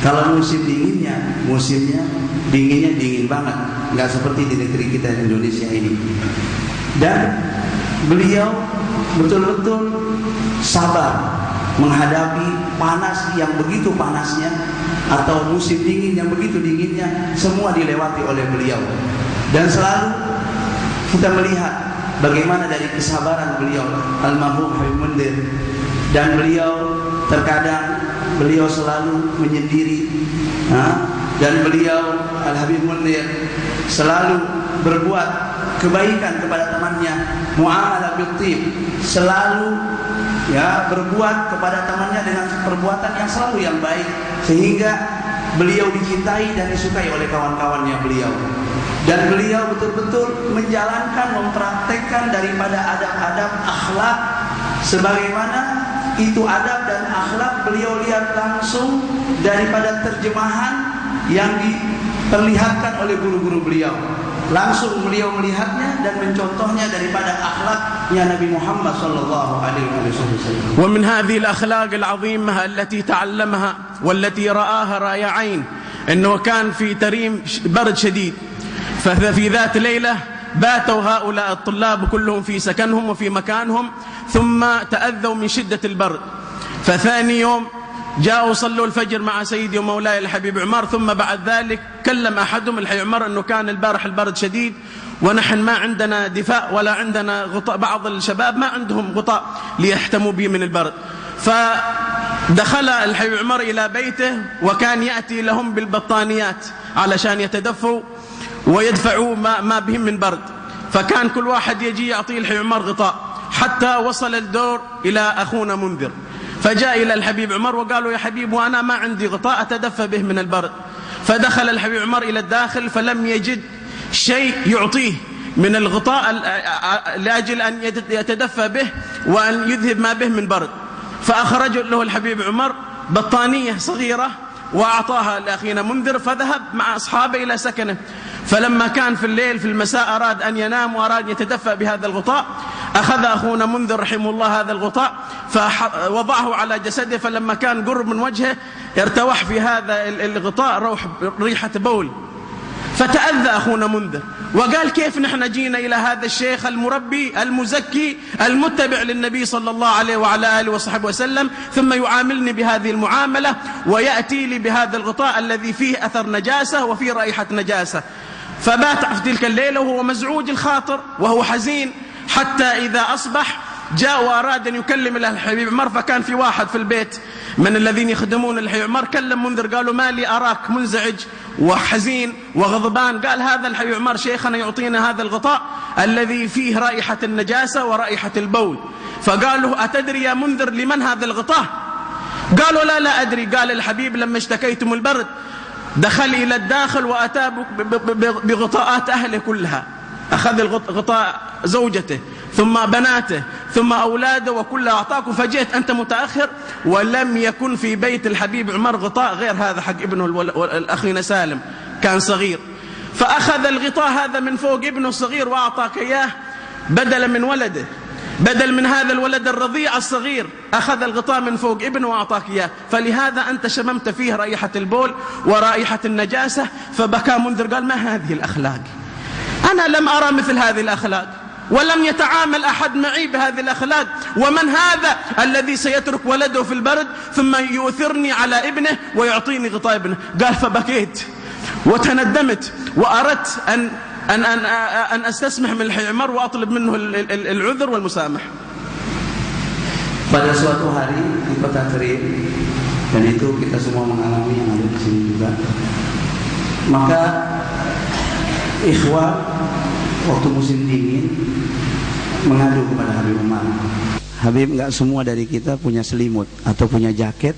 Kalau musim dinginnya dingin banget. Nggak seperti di negeri kita di Indonesia ini. Dan beliau betul-betul sabar menghadapi panas yang begitu panasnya atau musim dingin yang begitu dinginnya, semua dilewati oleh beliau. Dan selalu kita melihat bagaimana dari kesabaran beliau almarhum Habib Mundir, dan beliau terkadang beliau selalu menyendiri, dan beliau Al-Habib Mundir selalu berbuat kebaikan kepada temannya, muamalah bil tib, selalu berbuat kepada temannya dengan perbuatan yang selalu yang baik, sehingga beliau dicintai dan disukai oleh kawan-kawannya beliau. Dan beliau betul-betul menjalankan, mempraktekkan daripada adab-adab akhlak sebagaimana itu adab dan akhlak beliau lihat langsung daripada terjemahan yang diperlihatkan oleh guru-guru beliau. Langsung beliau melihatnya dan mencontohnya daripada akhlaknya Nabi Muhammad sallallahu alaihi wasallam. ومن هذه الأخلاق العظيمة التي تعلمها والتي رآها رأي عين أنه كان في تريم برد شديد، ففي ذات ليلة باتوا هؤلاء الطلاب كلهم في سكنهم وفي مكانهم، ثم تأذوا من شدة البرد. فثاني يوم جاءوا صلوا الفجر مع سيدي ومولاي الحبيب عمر، ثم بعد ذلك كلم أحدهم الحبيب عمر أنه كان البارح البرد شديد ونحن ما عندنا دفاء ولا عندنا غطاء، بعض الشباب ما عندهم غطاء ليحتموا به من البرد. فدخل الحبيب عمر إلى بيته وكان يأتي لهم بالبطانيات علشان يتدفوا ويدفعوا ما بهم من برد، فكان كل واحد يجي يعطيه الحبيب عمر غطاء، حتى وصل الدور إلى أخونا منذر، فجاء إلى الحبيب عمر وقالوا يا حبيب وأنا ما عندي غطاء أتدفى به من البرد. فدخل الحبيب عمر إلى الداخل فلم يجد شيء يعطيه من الغطاء لأجل أن يتدفى به وأن يذهب ما به من برد، فأخرج له الحبيب عمر بطانية صغيرة وأعطاها لأخينا منذر، فذهب مع أصحابه إلى سكنه. فلما كان في الليل في المساء أراد أن ينام وأراد يتدفى بهذا الغطاء، أخذ أخونا منذر رحمه الله هذا الغطاء فوضعه على جسده، فلما كان قرب من وجهه ارتوح في هذا الغطاء ريحة بول، فتأذى أخونا منذر وقال كيف نحن جينا إلى هذا الشيخ المربي المزكي المتبع للنبي صلى الله عليه وعلى آله وصحبه وسلم، ثم يعاملني بهذه المعاملة ويأتي لي بهذا الغطاء الذي فيه أثر نجاسة وفيه رائحة نجاسة. فبات في تلك الليلة وهو مزعوج الخاطر وهو حزين، حتى إذا أصبح جاء وأراد أن يكلم الحبيب عمر، فكان في واحد في البيت من الذين يخدمون الحبيب عمر كلم منذر، قالوا ما لي أراك منزعج وحزين وغضبان؟ قال هذا الحبيب عمر شيخنا يعطينا هذا الغطاء الذي فيه رائحة النجاسة ورائحة البول. فقالوا أتدري يا منذر لمن هذا الغطاء؟ قالوا لا أدري. قال الحبيب لما اشتكيتم البرد دخل إلى الداخل وأتى بغطاءات أهله كلها، أخذ غطاء زوجته ثم بناته ثم أولاده وكلها أعطاكم، فجئت أنت متأخر ولم يكن في بيت الحبيب عمر غطاء غير هذا حق ابنه الأخينا سالم كان صغير. فأخذ الغطاء هذا من فوق ابنه الصغير وأعطاك إياه بدلا من ولده، بدل من هذا الولد الرضيع الصغير أخذ الغطاء من فوق ابنه وأعطاك إياه، فلهذا أنت شممت فيه رائحة البول ورائحة النجاسة. فبكى منذر قال ما هذه الأخلاق؟ أنا لم أرى مثل هذه الأخلاق ولم يتعامل أحد معي بهذه الأخلاق، ومن هذا الذي سيترك ولده في البرد ثم يؤثرني على ابنه ويعطيني غطاء ابنه؟ قال فبكيت وتندمت وأردت أن أستسمح من الحبيب عمر وأطلب منه العذر والمسامح. Pada suatu hari di kota Terim, dan itu kita semua mengalami yang ada di sini juga, maka ikhwah waktu musim dingin mengadu kepada Habib Umar. Habib, nggak semua dari kita punya selimut atau punya jaket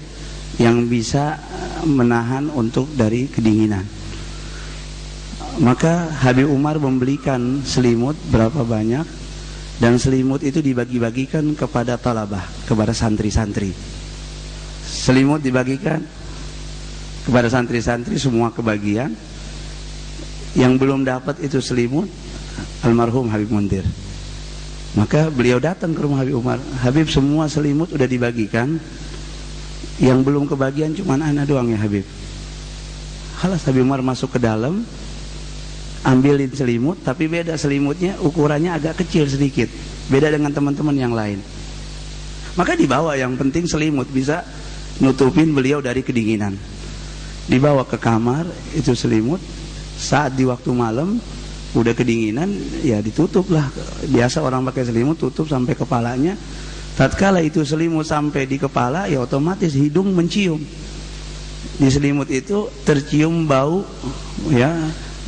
yang bisa menahan untuk dari kedinginan. Maka Habib Umar membelikan selimut berapa banyak, dan selimut itu dibagi-bagikan kepada talabah, kepada santri-santri. Selimut dibagikan kepada santri-santri, semua kebagian. Yang belum dapat itu selimut almarhum Habib Mundir. Maka beliau datang ke rumah Habib Umar, Habib semua selimut udah dibagikan, yang belum kebagian cuma ana doang ya Habib. Halas Habib Umar masuk ke dalam, ambilin selimut, tapi beda selimutnya, ukurannya agak kecil sedikit, beda dengan teman-teman yang lain. Maka dibawa, yang penting selimut bisa nutupin beliau dari kedinginan. Dibawa ke kamar itu selimut. Saat di waktu malam udah kedinginan, ya ditutup lah. Biasa orang pakai selimut tutup sampai kepalanya. Tatkala itu selimut sampai di kepala, ya otomatis hidung mencium. Di selimut itu tercium bau, ya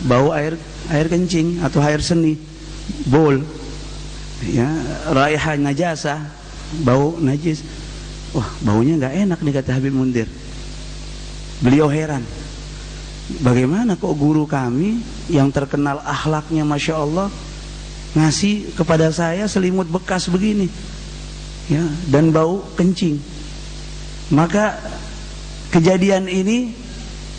bau air kencing atau air seni, bol, ya raihah najasa, bau najis. Wah, baunya nggak enak nih, kata Habib Mundir. Beliau heran, bagaimana kok guru kami yang terkenal akhlaknya Masya Allah ngasih kepada saya selimut bekas begini, ya, dan bau kencing. Maka kejadian ini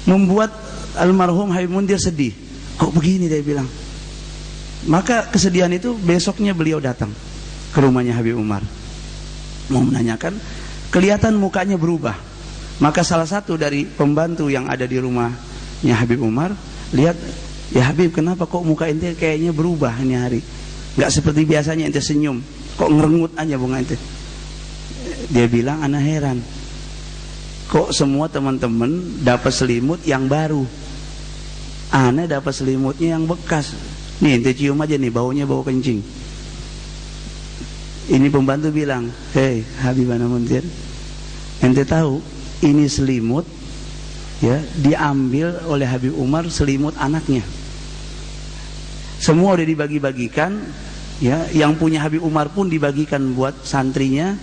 membuat almarhum Habib Mundir sedih. Kok begini, dia bilang. Maka kesedihan itu besoknya beliau datang ke rumahnya Habib Umar, mau menanyakan. Kelihatan mukanya berubah. Maka salah satu dari pembantu yang ada di rumahnya Habib Umar lihat, ya Habib, kenapa kok muka ente kayaknya berubah ini hari, nggak seperti biasanya ente senyum, kok ngerengut aja bunga ente. Dia bilang, ana heran, kok semua teman-teman dapat selimut yang baru, ana dapat selimutnya yang bekas. Nih ente cium aja nih, baunya bau kencing. Ini pembantu bilang, hei Habib Ana Mundir, ente tahu ini selimut, ya, diambil oleh Habib Umar, selimut anaknya. Semua udah dibagi-bagikan, ya, yang punya Habib Umar pun dibagikan buat santrinya,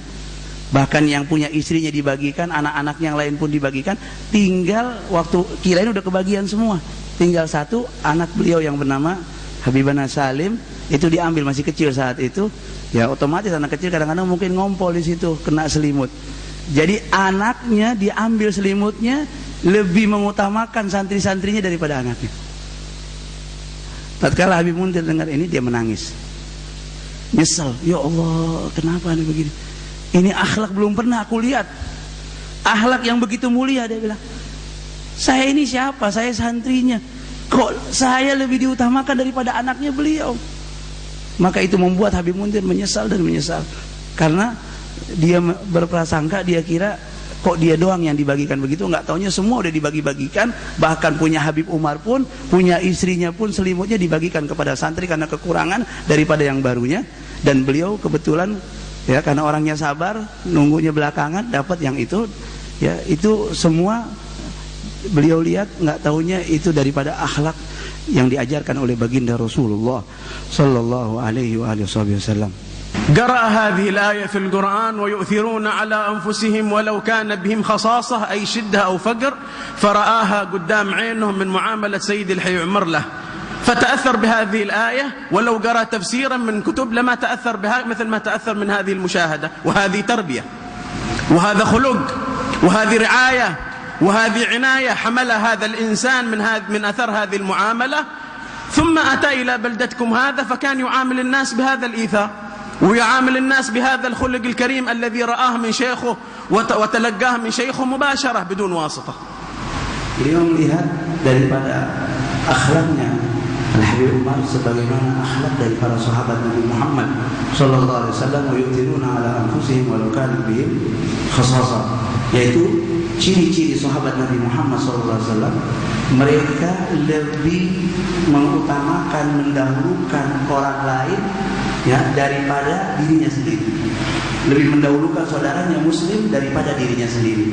bahkan yang punya istrinya dibagikan, anak-anak yang lain pun dibagikan. Tinggal waktu kirain udah kebagian semua, tinggal satu anak beliau yang bernama Habibana Salim itu diambil, masih kecil saat itu. Ya otomatis anak kecil kadang-kadang mungkin ngompol di situ, kena selimut. Jadi anaknya diambil selimutnya, lebih mengutamakan santri-santrinya daripada anaknya. Tatkala Habib Mundir dengar ini, dia menangis, nyesal. Ya Allah, kenapa nih begini? Ini akhlak belum pernah aku lihat, akhlak yang begitu mulia. Dia bilang, saya ini siapa? Saya santrinya, kok saya lebih diutamakan daripada anaknya beliau? Maka itu membuat Habib Mundir menyesal dan menyesal, karena dia berprasangka, dia kira kok dia doang yang dibagikan begitu, nggak taunya semua udah dibagi-bagikan. Bahkan punya Habib Umar pun, punya istrinya pun, selimutnya dibagikan kepada santri karena kekurangan daripada yang barunya. Dan beliau kebetulan, ya, karena orangnya sabar, nunggunya belakangan dapat yang itu, ya, itu semua beliau lihat, nggak taunya itu daripada akhlak yang diajarkan oleh baginda Rasulullah sallallahu alaihi wasallam. قرأ هذه الآية في القرآن ويؤثرون على أنفسهم ولو كان بهم خصاصة أي شدة أو فقر، فرآها قدام عينهم من معاملة سيد الحي عمر له، فتأثر بهذه الآية. ولو قرأ تفسيرا من كتب لما تأثر بها مثل ما تأثر من هذه المشاهدة. وهذه تربية، وهذا خلق، وهذه رعاية، وهذه عناية حملها هذا الإنسان من أثر هذه المعاملة. ثم أتى إلى بلدتكم هذا فكان يعامل الناس بهذا الإيثار، ويعامل الناس بهذا الخلق الكريم الذي رآه من شيخه وتلقاه من شيخه مباشرة بدون واسطة. Beliau melihat daripada akhlaknya Al-Habib Umar sebagaimana akhlak dari para sahabat Nabi Muhammad sallallahu alaihi wasallam, yu'thiruna ala anfusihim walau kana bihim khasasah, yaitu ciri-ciri sahabat Nabi Muhammad sallallahu alaihi wasallam, mereka lebih mengutamakan, mendahulukan orang lain, ya, daripada dirinya sendiri. Lebih mendahulukan saudaranya muslim daripada dirinya sendiri.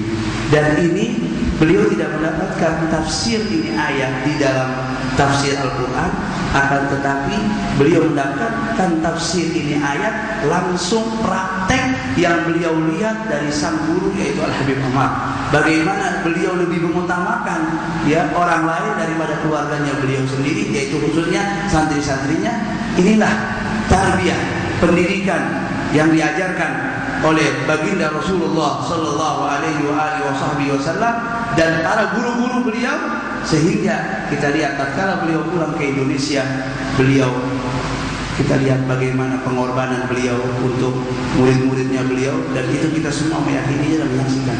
Dan ini beliau tidak mendapatkan tafsir ini ayat di dalam tafsir Al-Quran, akan tetapi beliau mendapatkan tafsir ini ayat langsung praktek yang beliau lihat dari sang guru, yaitu Al-Habib Umar. Bagaimana beliau lebih mengutamakan, ya, orang lain daripada keluarganya beliau sendiri, yaitu khususnya santri-santrinya. Inilah tarbiyah, pendidikan yang diajarkan oleh baginda Rasulullah sallallahu alaihi wasallam dan para guru-guru beliau, sehingga kita lihat tatkala beliau pulang ke Indonesia, kita lihat bagaimana pengorbanan beliau untuk murid-muridnya beliau, dan itu kita semua meyakini dan menyaksikan.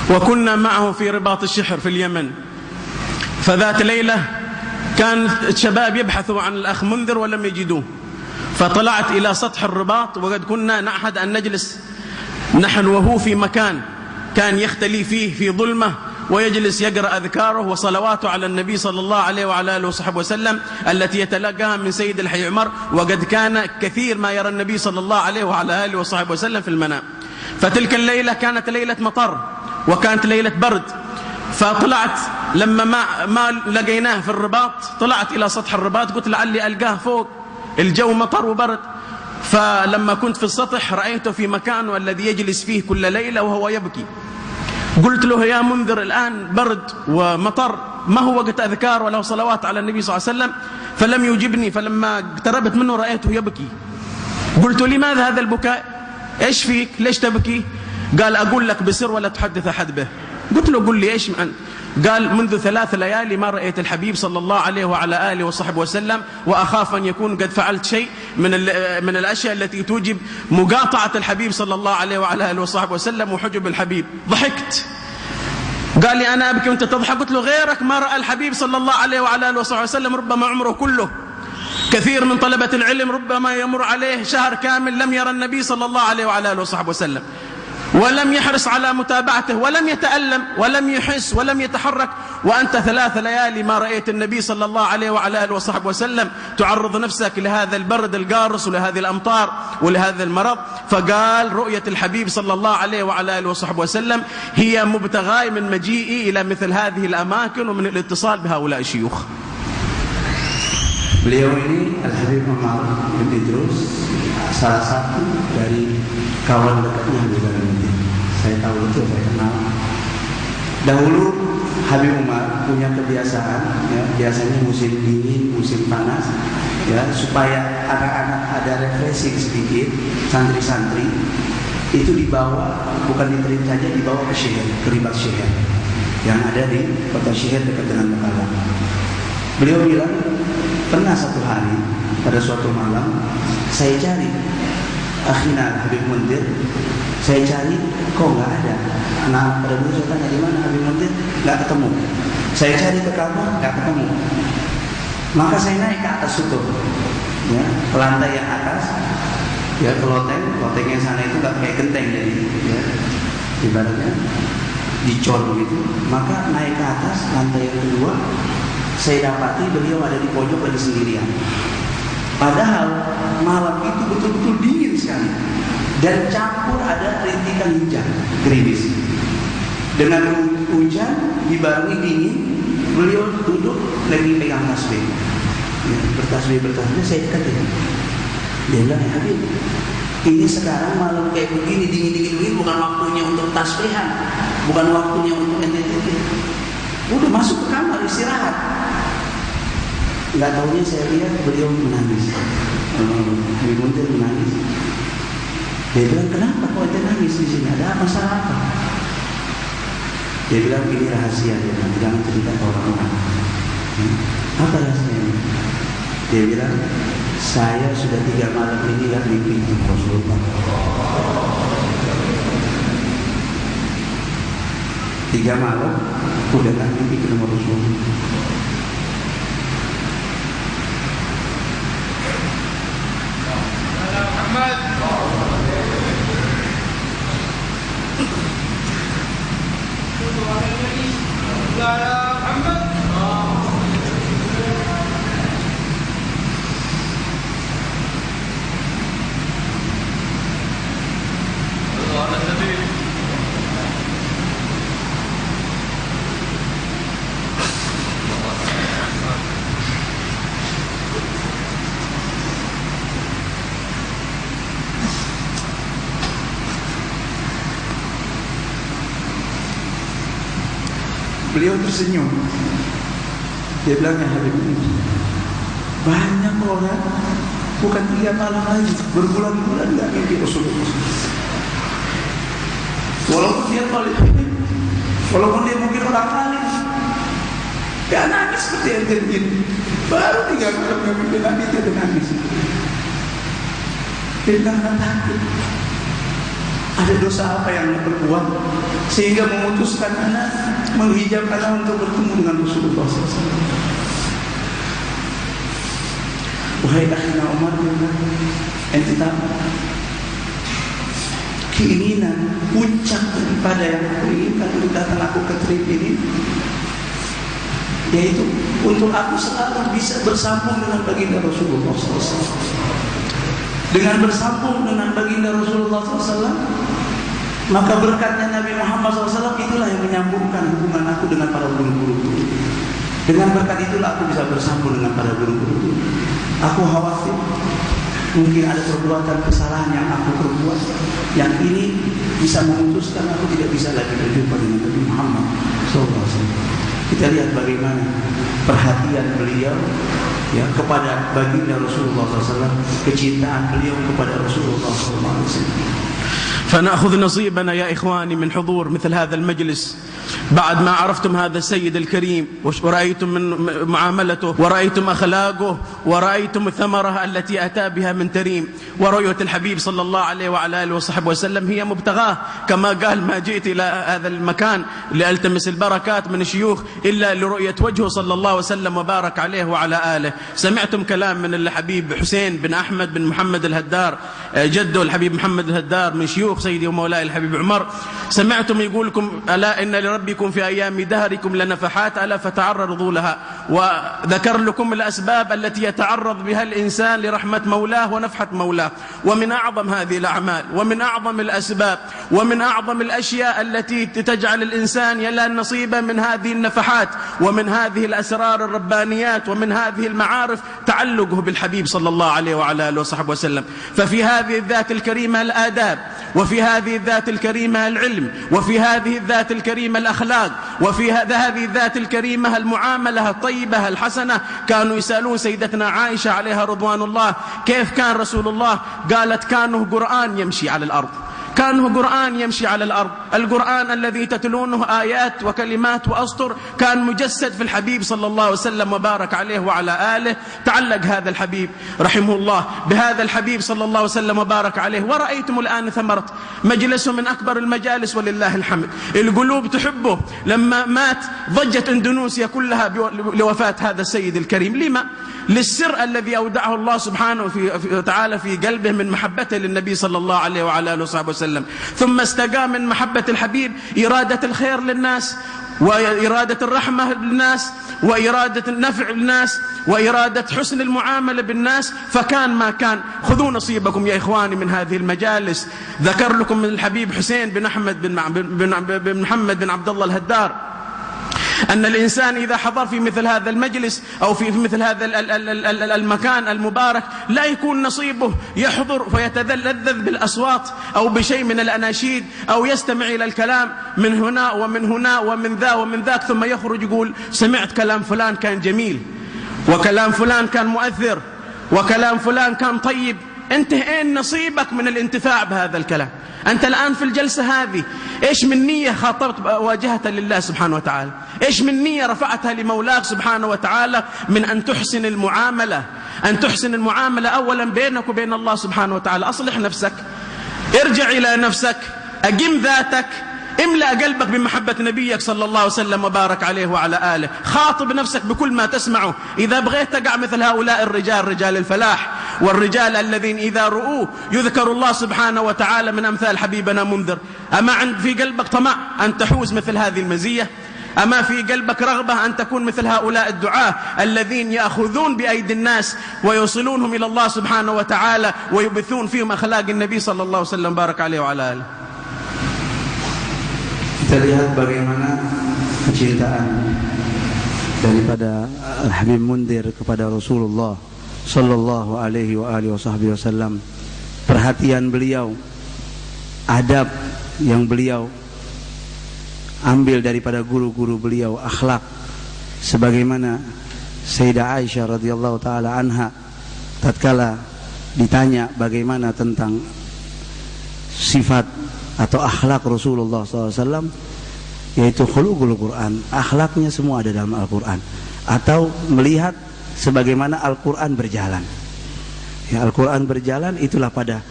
وكنا معه في رباط الشحر في اليمن، فذات ليلة كان الشباب يبحثوا عن الأخ منذر ولم يجدوه، فطلعت إلى سطح الرباط وقد كنا نعهد أن نجلس نحن وهو في مكان كان يختلي فيه في ظلمة ويجلس يقرأ أذكاره وصلواته على النبي صلى الله عليه وعلى آله وصحبه وسلم التي يتلقاها من سيد الحي عمر، وقد كان كثير ما يرى النبي صلى الله عليه وعلى آله وصحبه وسلم في المنام. فتلك الليلة كانت ليلة مطر وكانت ليلة برد، فطلعت لما ما لقيناه في الرباط طلعت إلى سطح الرباط، قلت لعلي ألقاه فوق، الجو مطر وبرد. فلما كنت في السطح رأيته في مكانه الذي يجلس فيه كل ليلة وهو يبكي. قلت له يا منذر الآن برد ومطر، ما هو وقت أذكار ولا صلوات على النبي صلى الله عليه وسلم؟ فلم يجبني، فلما اقتربت منه رأيته يبكي. قلت لماذا هذا البكاء؟ إيش فيك؟ ليش تبكي؟ قال أقول لك بسر ولا تحدث أحد به. قلت له قل لي إيش أنت؟ قال منذ 3 ليالي ما رأيت الحبيب صلى الله عليه وعلى آله وصحبه وسلم، وأخاف أن يكون قد فعلت شيء من الأشياء التي توجب مقاطعة الحبيب صلى الله عليه وعلى آله وصحبه وسلم وحجب الحبيب. ضحكت، قال لي أنا أبكي وأنت تضحك. قلت له غيرك ما رأى الحبيب صلى الله عليه وعلى آله وصحبه وسلم ربما عمره كله. كثير من طلبة العلم ربما يمر عليه شهر كامل لم يرى النبي صلى الله عليه وعلى آله وصحبه وسلم، ولم يحرص على متابعته ولم يتألم ولم يحس ولم يتحرك، وأنت 3 ليالي ما رأيت النبي صلى الله عليه وعلى آله وصحبه وسلم تعرض نفسك لهذا البرد القارس ولهذه الأمطار ولهذا المرض. فقال رؤية الحبيب صلى الله عليه وعلى آله وصحبه وسلم هي مبتغاي من مجيئي إلى مثل هذه الأماكن ومن الاتصال بهؤلاء الشيوخ. Beliau ini Al-Habib Umar bin Idrus, salah satu dari kawan dekatnya Habib Alamuddin. Saya tahu betul, saya kenal. Dahulu Habib Umar punya kebiasaan, ya, biasanya musim dingin, musim panas, ya, supaya anak-anak ada refreshing sedikit, santri-santri itu dibawa, bukan diterim saja, dibawa ke Syekh, ke Ribat Syekh yang ada di kota Syekh dekat dengan Mekah. Beliau bilang pernah satu hari pada suatu malam saya cari akhina Habib Mundir, saya cari kok nggak ada. Anak pada dulu saya tanya di mana Habib Mundir, nggak ketemu. Saya cari ke kamar nggak ketemu. Maka saya naik ke atas itu, ya, ke lantai yang atas, ya, ke lotengnya sana itu nggak kayak genteng jadi, ya, ibaratnya dicor begitu. Maka naik ke atas lantai yang kedua, saya dapati beliau ada di pojok lagi sendirian. Padahal malam itu betul-betul dingin sekali dan campur ada rintikan hujan gerimis. Dengan hujan dibarengi dingin, beliau duduk lagi pegang tasbih, ya, bertasbih. Saya katakan, dia bilang, ya Habib, ini sekarang malam kayak begini dingin-dingin begini bukan waktunya untuk tasbihan, bukan waktunya untuk ente-ente. Udah masuk ke kamar istirahat. Nggak tahunya saya lihat beliau menangis. Habib Mundir menangis. Dia bilang, kenapa kok ente nangis di sini? Ada masalah apa? Dia bilang, ini rahasia, dia bilang, jangan cerita ke orang-orang. Apa rahasianya? Dia bilang, saya sudah 3 malam ini lihat mimpi Rasulullah. 3 malam udah kan mimpi ketemu Rasulullah. Beliau tersenyum. Dia bilang, ya Habib, banyak orang bukan 3 malam lagi, berbulan-bulan nggak mimpi Rasulullah. Walaupun dia balik, walaupun dia mungkin orang alim, dia nangis seperti yang begini. Baru 3 malam yang mimpi Nabi dia nangis. Dia bilang, takut. Ada dosa apa yang dia berbuat sehingga memutuskan anak, menghijab anak untuk bertemu dengan Rasulullah SAW. Wahai akhina Umar, ente tahu keinginan puncak daripada yang aku inginkan untuk datang aku ke trip ini, yaitu untuk aku selalu bisa bersambung dengan baginda Rasulullah SAW. Dengan bersambung dengan baginda Rasulullah SAW, maka berkatnya Nabi Muhammad SAW itulah yang menyambungkan hubungan aku dengan para guru-guru. Dengan berkat itulah aku bisa bersambung dengan para guru-guru. Aku khawatir mungkin ada perbuatan kesalahan yang aku perbuat, yang ini bisa memutuskan aku tidak bisa lagi berjumpa dengan Nabi Muhammad SAW. Kita lihat bagaimana perhatian beliau ya kepada baginda Rasulullah SAW, kecintaan beliau kepada Rasulullah SAW. فنأخذ نصيبنا يا إخواني من حضور مثل هذا المجلس بعد ما عرفتم هذا السيد الكريم ورأيتم من معاملته ورأيتم أخلاقه ورأيتم الثمرة التي أتى بها من تريم، ورؤية الحبيب صلى الله عليه وعلى آله وصحبه وسلم هي مبتغاه، كما قال ما جئت إلى هذا المكان لألتمس البركات من الشيوخ إلا لرؤية وجهه صلى الله وسلم وبارك عليه وعلى آله. سمعتم كلام من الحبيب حسين بن أحمد بن محمد الهدار، جده الحبيب محمد الهدار من شيوخ سيدي ومولاي الحبيب عمر. سمعتم يقول لكم ألا إن لربكم في أيام دهركم لنفحات ألا فتعرضوا لها، وذكر لكم الأسباب التي يتعرض بها الإنسان لرحمة مولاه ونفحة مولاه. ومن أعظم هذه الأعمال ومن أعظم الأسباب ومن أعظم الأشياء التي تجعل الإنسان ينال نصيبا من هذه النفحات ومن هذه الأسرار الربانيات ومن هذه المعارف تعلقه بالحبيب صلى الله عليه وعلى آله وصحبه وسلم. ففي هذه الذات الكريمة الآداب، وفي هذه الذات الكريمة العلم، وفي هذه الذات الكريمة الأخلاق، وفي هذه الذات الكريمة المعاملة الطيبة الحسنة. كانوا يسألون سيدتنا عائشة عليها رضوان الله كيف كان رسول الله؟ قالت كانه قرآن يمشي على الأرض، كانه قرآن يمشي على الأرض. القرآن الذي تتلونه آيات وكلمات وأسطر كان مجسد في الحبيب صلى الله عليه وسلم وبارك عليه وعلى آله. تعلق هذا الحبيب رحمه الله بهذا الحبيب صلى الله عليه وسلم وبارك عليه. ورأيتم الآن ثمرة مجلس من أكبر المجالس ولله الحمد. القلوب تحبه. لما مات ضجت إندونيسيا كلها لوفاة هذا السيد الكريم. لما؟ للسر الذي أودعه الله سبحانه وتعالى في قلبه من محبته للنبي صلى الله عليه وعلى آله وصحبه وسلم. ثم استقى من محبة الحبيب إرادة الخير للناس، وإرادة الرحمة للناس، وإرادة النفع للناس، وإرادة حسن المعاملة بالناس. فكان ما كان. خذوا نصيبكم يا إخواني من هذه المجالس. ذكر لكم من الحبيب حسين بن أحمد بن محمد بن عبد الله الهدار أن الإنسان إذا حضر في مثل هذا المجلس أو في مثل هذا المكان المبارك لا يكون نصيبه يحضر فيتلذذ بالأصوات أو بشيء من الأناشيد أو يستمع إلى الكلام من هنا ومن هنا ومن ذا ومن ذاك، ثم يخرج يقول سمعت كلام فلان كان جميل، وكلام فلان كان مؤثر، وكلام فلان كان طيب. أنت أين نصيبك من الانتفاع بهذا الكلام؟ أنت الآن في الجلسة هذه إيش من نية خاطبت واجهتها لله سبحانه وتعالى؟ إيش من نية رفعتها لمولاك سبحانه وتعالى من أن تحسن المعاملة؟ أن تحسن المعاملة أولا بينك وبين الله سبحانه وتعالى. أصلح نفسك، ارجع إلى نفسك، أقم ذاتك، املأ قلبك بمحبة نبيك صلى الله عليه وسلم وبارك عليه وعلى آله. خاطب نفسك بكل ما تسمعه. إذا بغيت تقع مثل هؤلاء الرجال، رجال الفلاح والرجال الذين إذا رؤوه يذكر الله سبحانه وتعالى من أمثال حبيبنا منذر، أما في قلبك طمع أن تحوز مثل هذه المزية؟ أما في قلبك رغبة أن تكون مثل هؤلاء الدعاة الذين يأخذون بأيدي الناس ويوصلونهم إلى الله سبحانه وتعالى ويبثون فيهم أخلاق النبي صلى الله عليه وسلم بارك عليه وعلى آله. Kita lihat bagaimana kecintaan daripada Habib Mundir kepada Rasulullah sallallahu alaihi wa alihi wasallam. Perhatian beliau, adab yang beliau ambil daripada guru-guru beliau, akhlak. Sebagaimana Sayyidah Aisyah radhiyallahu taala anha tatkala ditanya bagaimana tentang sifat atau akhlak Rasulullah SAW, yaitu khuluqul Quran, akhlaknya semua ada dalam Al-Quran, atau melihat sebagaimana Al-Quran berjalan. Ya, Al-Quran berjalan itulah pada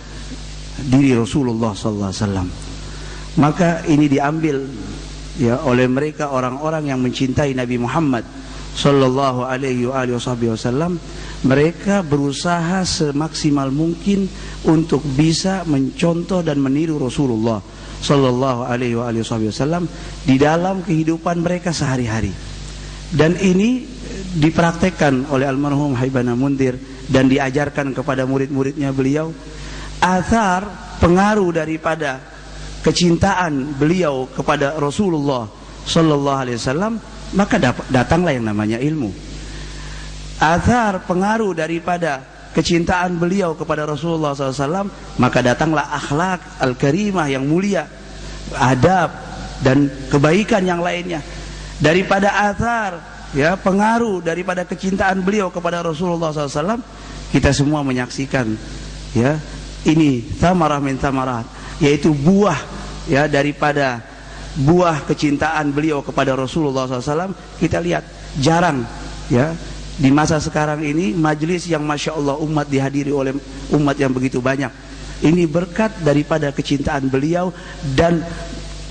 diri Rasulullah SAW. Maka ini diambil ya oleh mereka orang-orang yang mencintai Nabi Muhammad sallallahu alaihi wasallam. mereka berusaha semaksimal mungkin untuk bisa mencontoh dan meniru Rasulullah sallallahu alaihi wasallam di dalam kehidupan mereka sehari-hari. Dan ini dipraktekkan oleh almarhum Haibana Mundir dan diajarkan kepada murid-muridnya beliau. Athar pengaruh daripada kecintaan beliau kepada Rasulullah sallallahu alaihi wasallam, maka datanglah yang namanya ilmu. Athar pengaruh daripada kecintaan beliau kepada Rasulullah SAW, maka datanglah akhlak al-karimah yang mulia, adab dan kebaikan yang lainnya. Daripada athar, ya, pengaruh daripada kecintaan beliau kepada Rasulullah SAW, kita semua menyaksikan, ya, ini thamarah min thamarat, yaitu buah, ya, daripada buah kecintaan beliau kepada Rasulullah SAW. Kita lihat jarang, ya, di masa sekarang ini majelis yang Masya Allah umat dihadiri oleh umat yang begitu banyak. Ini berkat daripada kecintaan beliau dan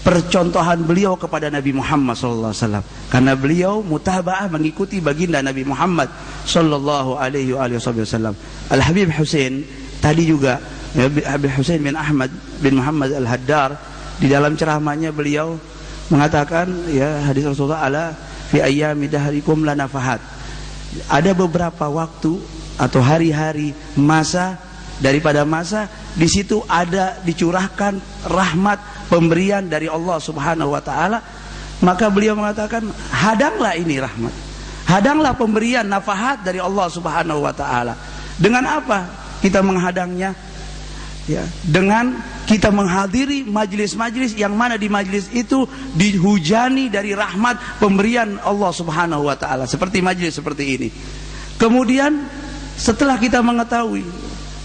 percontohan beliau kepada Nabi Muhammad SAW. Karena beliau mutaba'ah mengikuti baginda Nabi Muhammad sallallahu alaihi wasallam. Al-Habib Hussein tadi juga, ya, Habib Hussein bin Ahmad bin Muhammad Al-Haddar, di dalam ceramahnya beliau mengatakan, ya, hadis Rasulullah ala fi ayyami dahrikum la nafahat. Ada beberapa waktu atau hari-hari masa daripada masa, di situ ada dicurahkan rahmat pemberian dari Allah Subhanahu wa taala. Maka beliau mengatakan, hadanglah ini rahmat, hadanglah pemberian nafahat dari Allah Subhanahu wa taala. Dengan apa kita menghadangnya? Ya, dengan kita menghadiri majlis-majlis yang mana di majlis itu dihujani dari rahmat pemberian Allah Subhanahu wa taala, seperti majlis seperti ini. Kemudian setelah kita mengetahui,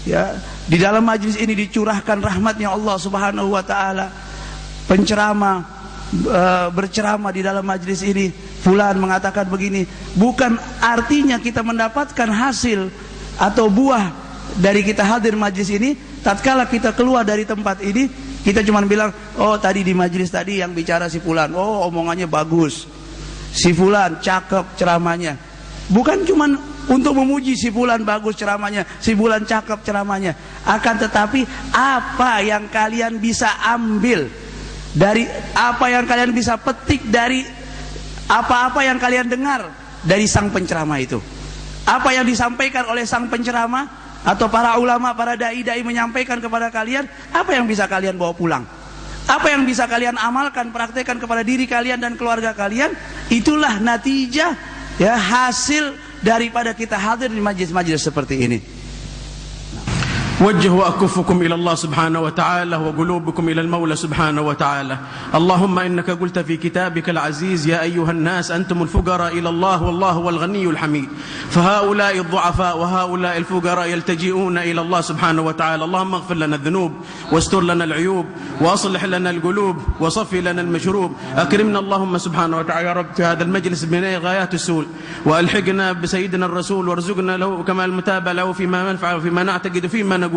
ya, di dalam majlis ini dicurahkan rahmatnya Allah Subhanahu wa taala, penceramah berceramah di dalam majlis ini, fulan mengatakan begini, bukan artinya kita mendapatkan hasil atau buah dari kita hadir majlis ini. Tatkala kita keluar dari tempat ini, kita cuma bilang, oh tadi di majelis tadi yang bicara si fulan, oh omongannya bagus, si fulan cakep ceramahnya. Bukan cuma untuk memuji si fulan bagus ceramahnya, si fulan cakep ceramahnya, akan tetapi apa yang kalian bisa ambil dari, apa yang kalian bisa petik dari apa-apa yang kalian dengar dari sang penceramah itu. Apa yang disampaikan oleh sang penceramah atau para ulama, para dai-dai menyampaikan kepada kalian, apa yang bisa kalian bawa pulang, apa yang bisa kalian amalkan, praktekkan kepada diri kalian dan keluarga kalian. Itulah natijah, ya, hasil daripada kita hadir di majlis-majlis seperti ini. وجهوا أكفكم إلى الله سبحانه وتعالى وقلوبكم إلى المولى سبحانه وتعالى. اللهم إنك قلت في كتابك العزيز يا أيها الناس أنتم الفقراء إلى الله والله هو الغني الحميد. فهؤلاء الضعفاء وهؤلاء الفقراء يلتجئون إلى الله سبحانه وتعالى. اللهم اغفر لنا الذنوب واستر لنا العيوب وأصلح لنا القلوب وصفي لنا المشروب. أكرمنا اللهم سبحانه وتعالى يا رب في هذا المجلس من غايات السول، وألحقنا بسيدنا الرسول وارزقنا له كما المتابعة له فيما منفع وفيما نعتقد فيما نقول.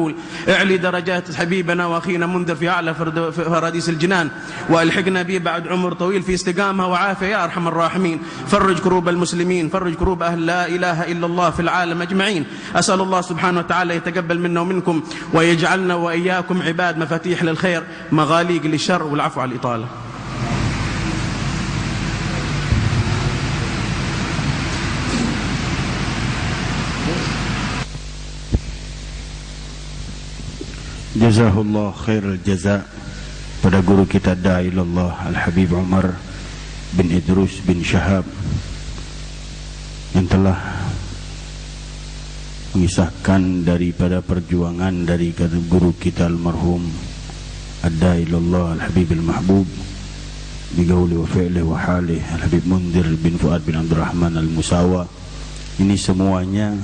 اعلي درجات حبيبنا واخينا منذر في اعلى فراديس الجنان، والحقنا به بعد عمر طويل في استقامه وعافيه يا ارحم الراحمين. فرج كروب المسلمين، فرج كروب اهل لا اله الا الله في العالم اجمعين. اسال الله سبحانه وتعالى يتقبل منا ومنكم ويجعلنا واياكم عباد مفاتيح للخير مغاليق للشر، والعفو على الاطاله. Jazahullah khairul jaza pada guru kita Da'ilallah Al-Habib Umar bin Idrus bin Syahab yang telah mengisahkan daripada perjuangan dari guru kita almarhum Ad-Da'ilallah Al-Habib Al-Mahbub bigauli wa fi'li wa halih Al-Habib Mundir bin Fuad bin Abdurrahman Al-Musawa. Ini semuanya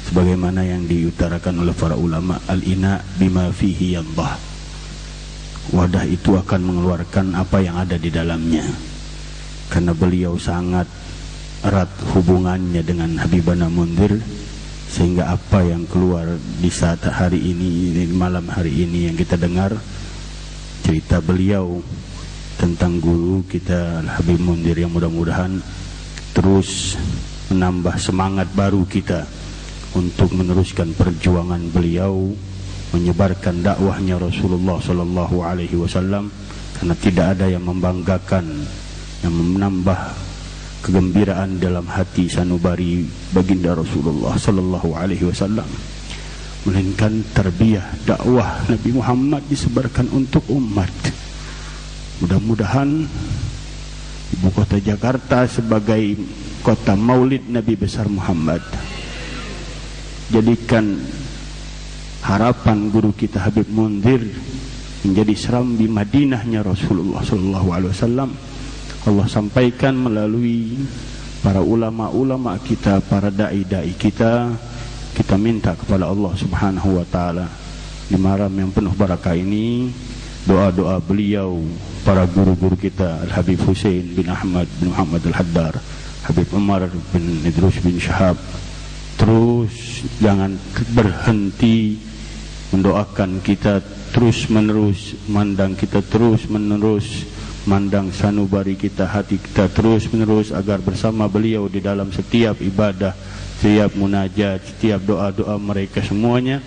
sebagaimana yang diutarakan oleh para ulama, al-ina bima fihi yandah, wadah itu akan mengeluarkan apa yang ada di dalamnya. Karena beliau sangat erat hubungannya dengan Habibana Mundir, sehingga apa yang keluar di saat hari ini, malam hari ini yang kita dengar cerita beliau tentang guru kita Al-Habib Mundir, yang mudah-mudahan terus menambah semangat baru kita untuk meneruskan perjuangan beliau menyebarkan dakwahnya Rasulullah sallallahu alaihi wasallam, karena tidak ada yang membanggakan, yang menambah kegembiraan dalam hati sanubari baginda Rasulullah sallallahu alaihi wasallam, melainkan tarbiyah dakwah Nabi Muhammad disebarkan untuk umat. Mudah-mudahan ibu kota Jakarta sebagai kota maulid Nabi besar Muhammad, jadikan harapan guru kita Habib Munzir menjadi serambi Madinahnya Rasulullah sallallahu alaihi wasallam. Allah sampaikan melalui para ulama-ulama kita, para dai-dai kita. Kita minta kepada Allah Subhanahu wa taala di malam yang penuh barakah ini, doa-doa beliau, para guru-guru kita, Al-Habib Hussein bin Ahmad bin Muhammad Al-Haddar, Habib Umar bin Idrus bin Syahab, terus jangan berhenti mendoakan kita terus menerus, mandang kita terus menerus, mandang sanubari kita, hati kita terus menerus, agar bersama beliau di dalam setiap ibadah, setiap munajat, setiap doa-doa mereka semuanya,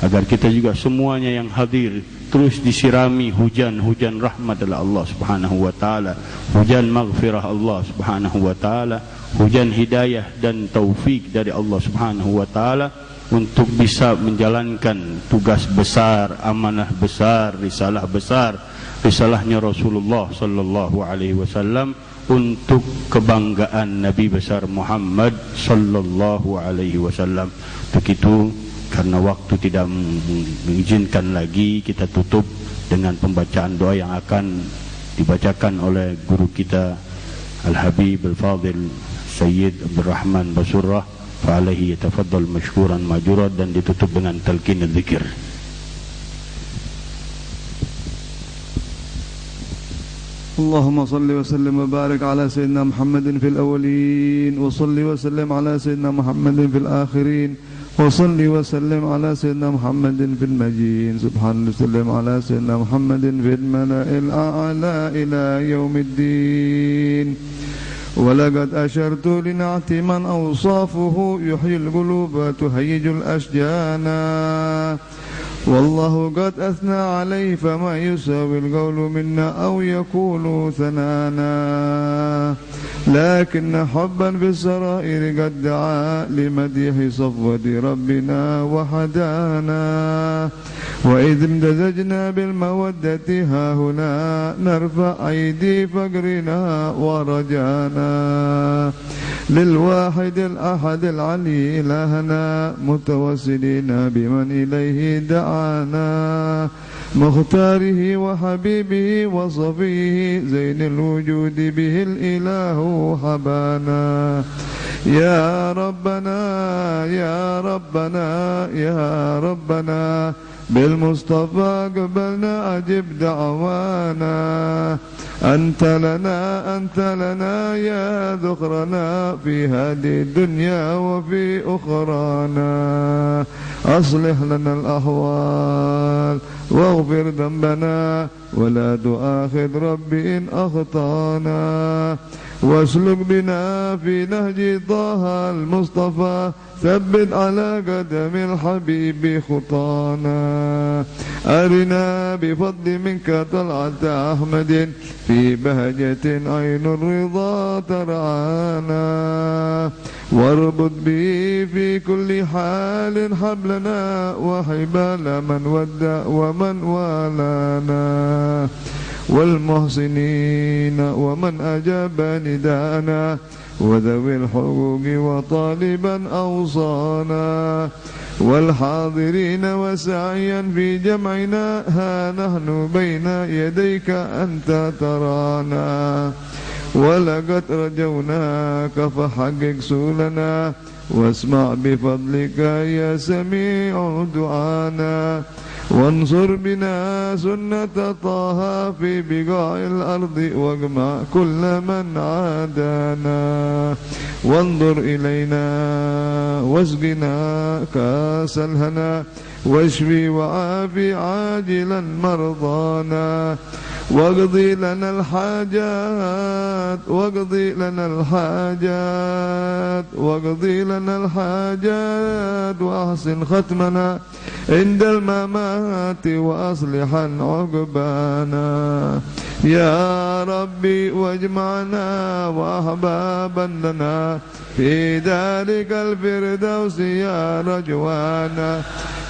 agar kita juga semuanya yang hadir terus disirami hujan-hujan rahmat dari Allah Subhanahu wa taala, hujan maghfirah Allah Subhanahu wa taala, hujan hidayah dan taufik dari Allah Subhanahu wa taala, untuk bisa menjalankan tugas besar, amanah besar, risalahnya Rasulullah sallallahu alaihi wasallam, untuk kebanggaan Nabi besar Muhammad sallallahu alaihi wasallam. Untuk itu, karena waktu tidak mengizinkan lagi, kita tutup dengan pembacaan doa yang akan dibacakan oleh guru kita Al-Habib Al-Fadil Sayyid Abdurrahman Basurrah. Fa'alaihi yatafaddal mashkuran majuran, dan ditutup dengan talqin dzikir. اللهم صل وسلم وبارك على سيدنا محمد في الأولين، وصل وسلم على سيدنا محمد في الآخرين، وصل وسلم على سيدنا محمد في المجين. سبحان الله وسلم على سيدنا محمد في الملأ الأعلى إلى يوم الدين. ولقد أشرت لنعت من أوصافه يحيي القلوب تهيج الأشجان، والله قد أثنى عليه فما يساوي القول منا أو يكون ثنانا، لكن حبا في السرائر قد دعا لمديح صفوة ربنا وحدانا، وإذ امتزجنا بالمودة ها هنا نرفع أيدي فقرنا ورجانا، للواحد الأحد العلي إلهنا متوسلين بمن إليه دعانا، مختاره وحبيبه وصفيه زين الوجود به الإله حبانا. يا ربنا يا ربنا يا ربنا بالمصطفى قبلنا أجب دعوانا، أنت لنا يا ذخرنا في هذه الدنيا وفي أخرانا، أصلح لنا الأحوال واغفر ذنبنا ولا تؤاخذ ربي إن أخطأنا، واسلك بنا في نهج طه المصطفى ثبت على قدم الحبيب خطانا، أرنا بفضل منك طلعة أحمد في بهجة عين الرضا ترعانا، واربط به في كل حال حبلنا وحبال من ودع ومن والانا، والمحسنين ومن أجاب نداءنا وذوي الحقوق وطالبا أوصانا، والحاضرين وسعيا في جمعنا ها نحن بين يديك أنت ترانا، ولقد رجوناك فحقق سؤلنا واسمع بفضلك يا سميع دعانا، وانصر بنا سنة طه في بقاع الأرض واجمع كل من عادانا، وانظر إلينا واسقنا كاس الهنا واشفي وعافي عاجلا مرضانا واقضي لنا الحاجات واقضي لنا الحاجات واقضي لنا الحاجات وأحسن ختمنا عند الممات وأصلحا عقبانا يا ربي واجمعنا وأحبابا لنا في ذلك الفردوس يا رجوانا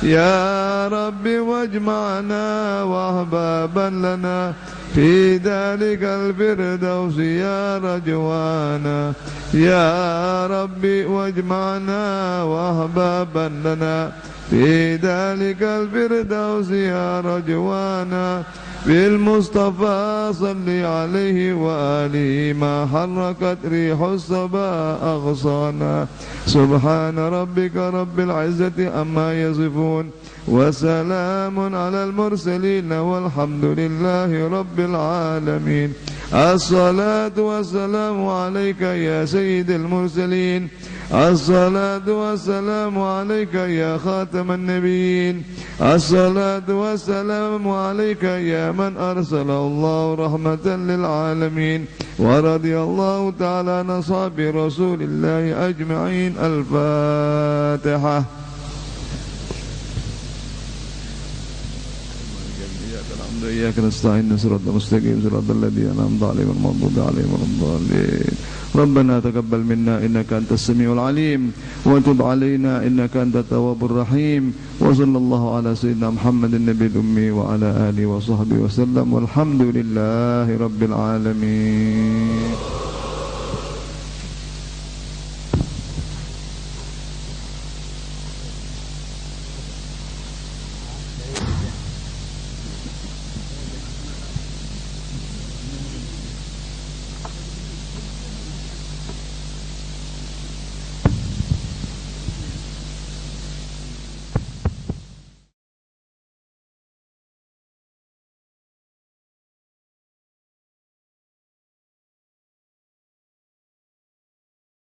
يا ربي واجمعنا وأحبابا لنا في ذلك الفردوس يا رجوانا يا ربي واجمعنا وأحبابا لنا في ذلك الفردوس يا رجوانا بالمصطفى صل عليه وآله ما حركت ريح الصبا أغصانا سبحان ربك رب العزة أما يصفون وسلام على المرسلين والحمد لله رب العالمين الصلاة والسلام عليك يا سيد المرسلين الصلاة والسلام عليك يا خاتم النبيين الصلاة والسلام عليك يا من أرسل الله رحمة للعالمين ورضي الله تعالى عن أصحاب رسول الله أجمعين الفاتحة إياك نستعين صراط المستقيم صراط الذين أنعمت عليهم غير المغضوب عليهم ولا الضالين ربنا تقبل منا إنك أنت السميع العليم وتب علينا إنك أنت التواب الرحيم وصلى الله على سيدنا محمد النبي الأمي وعلى آله وصحبه وسلم والحمد لله رب العالمين.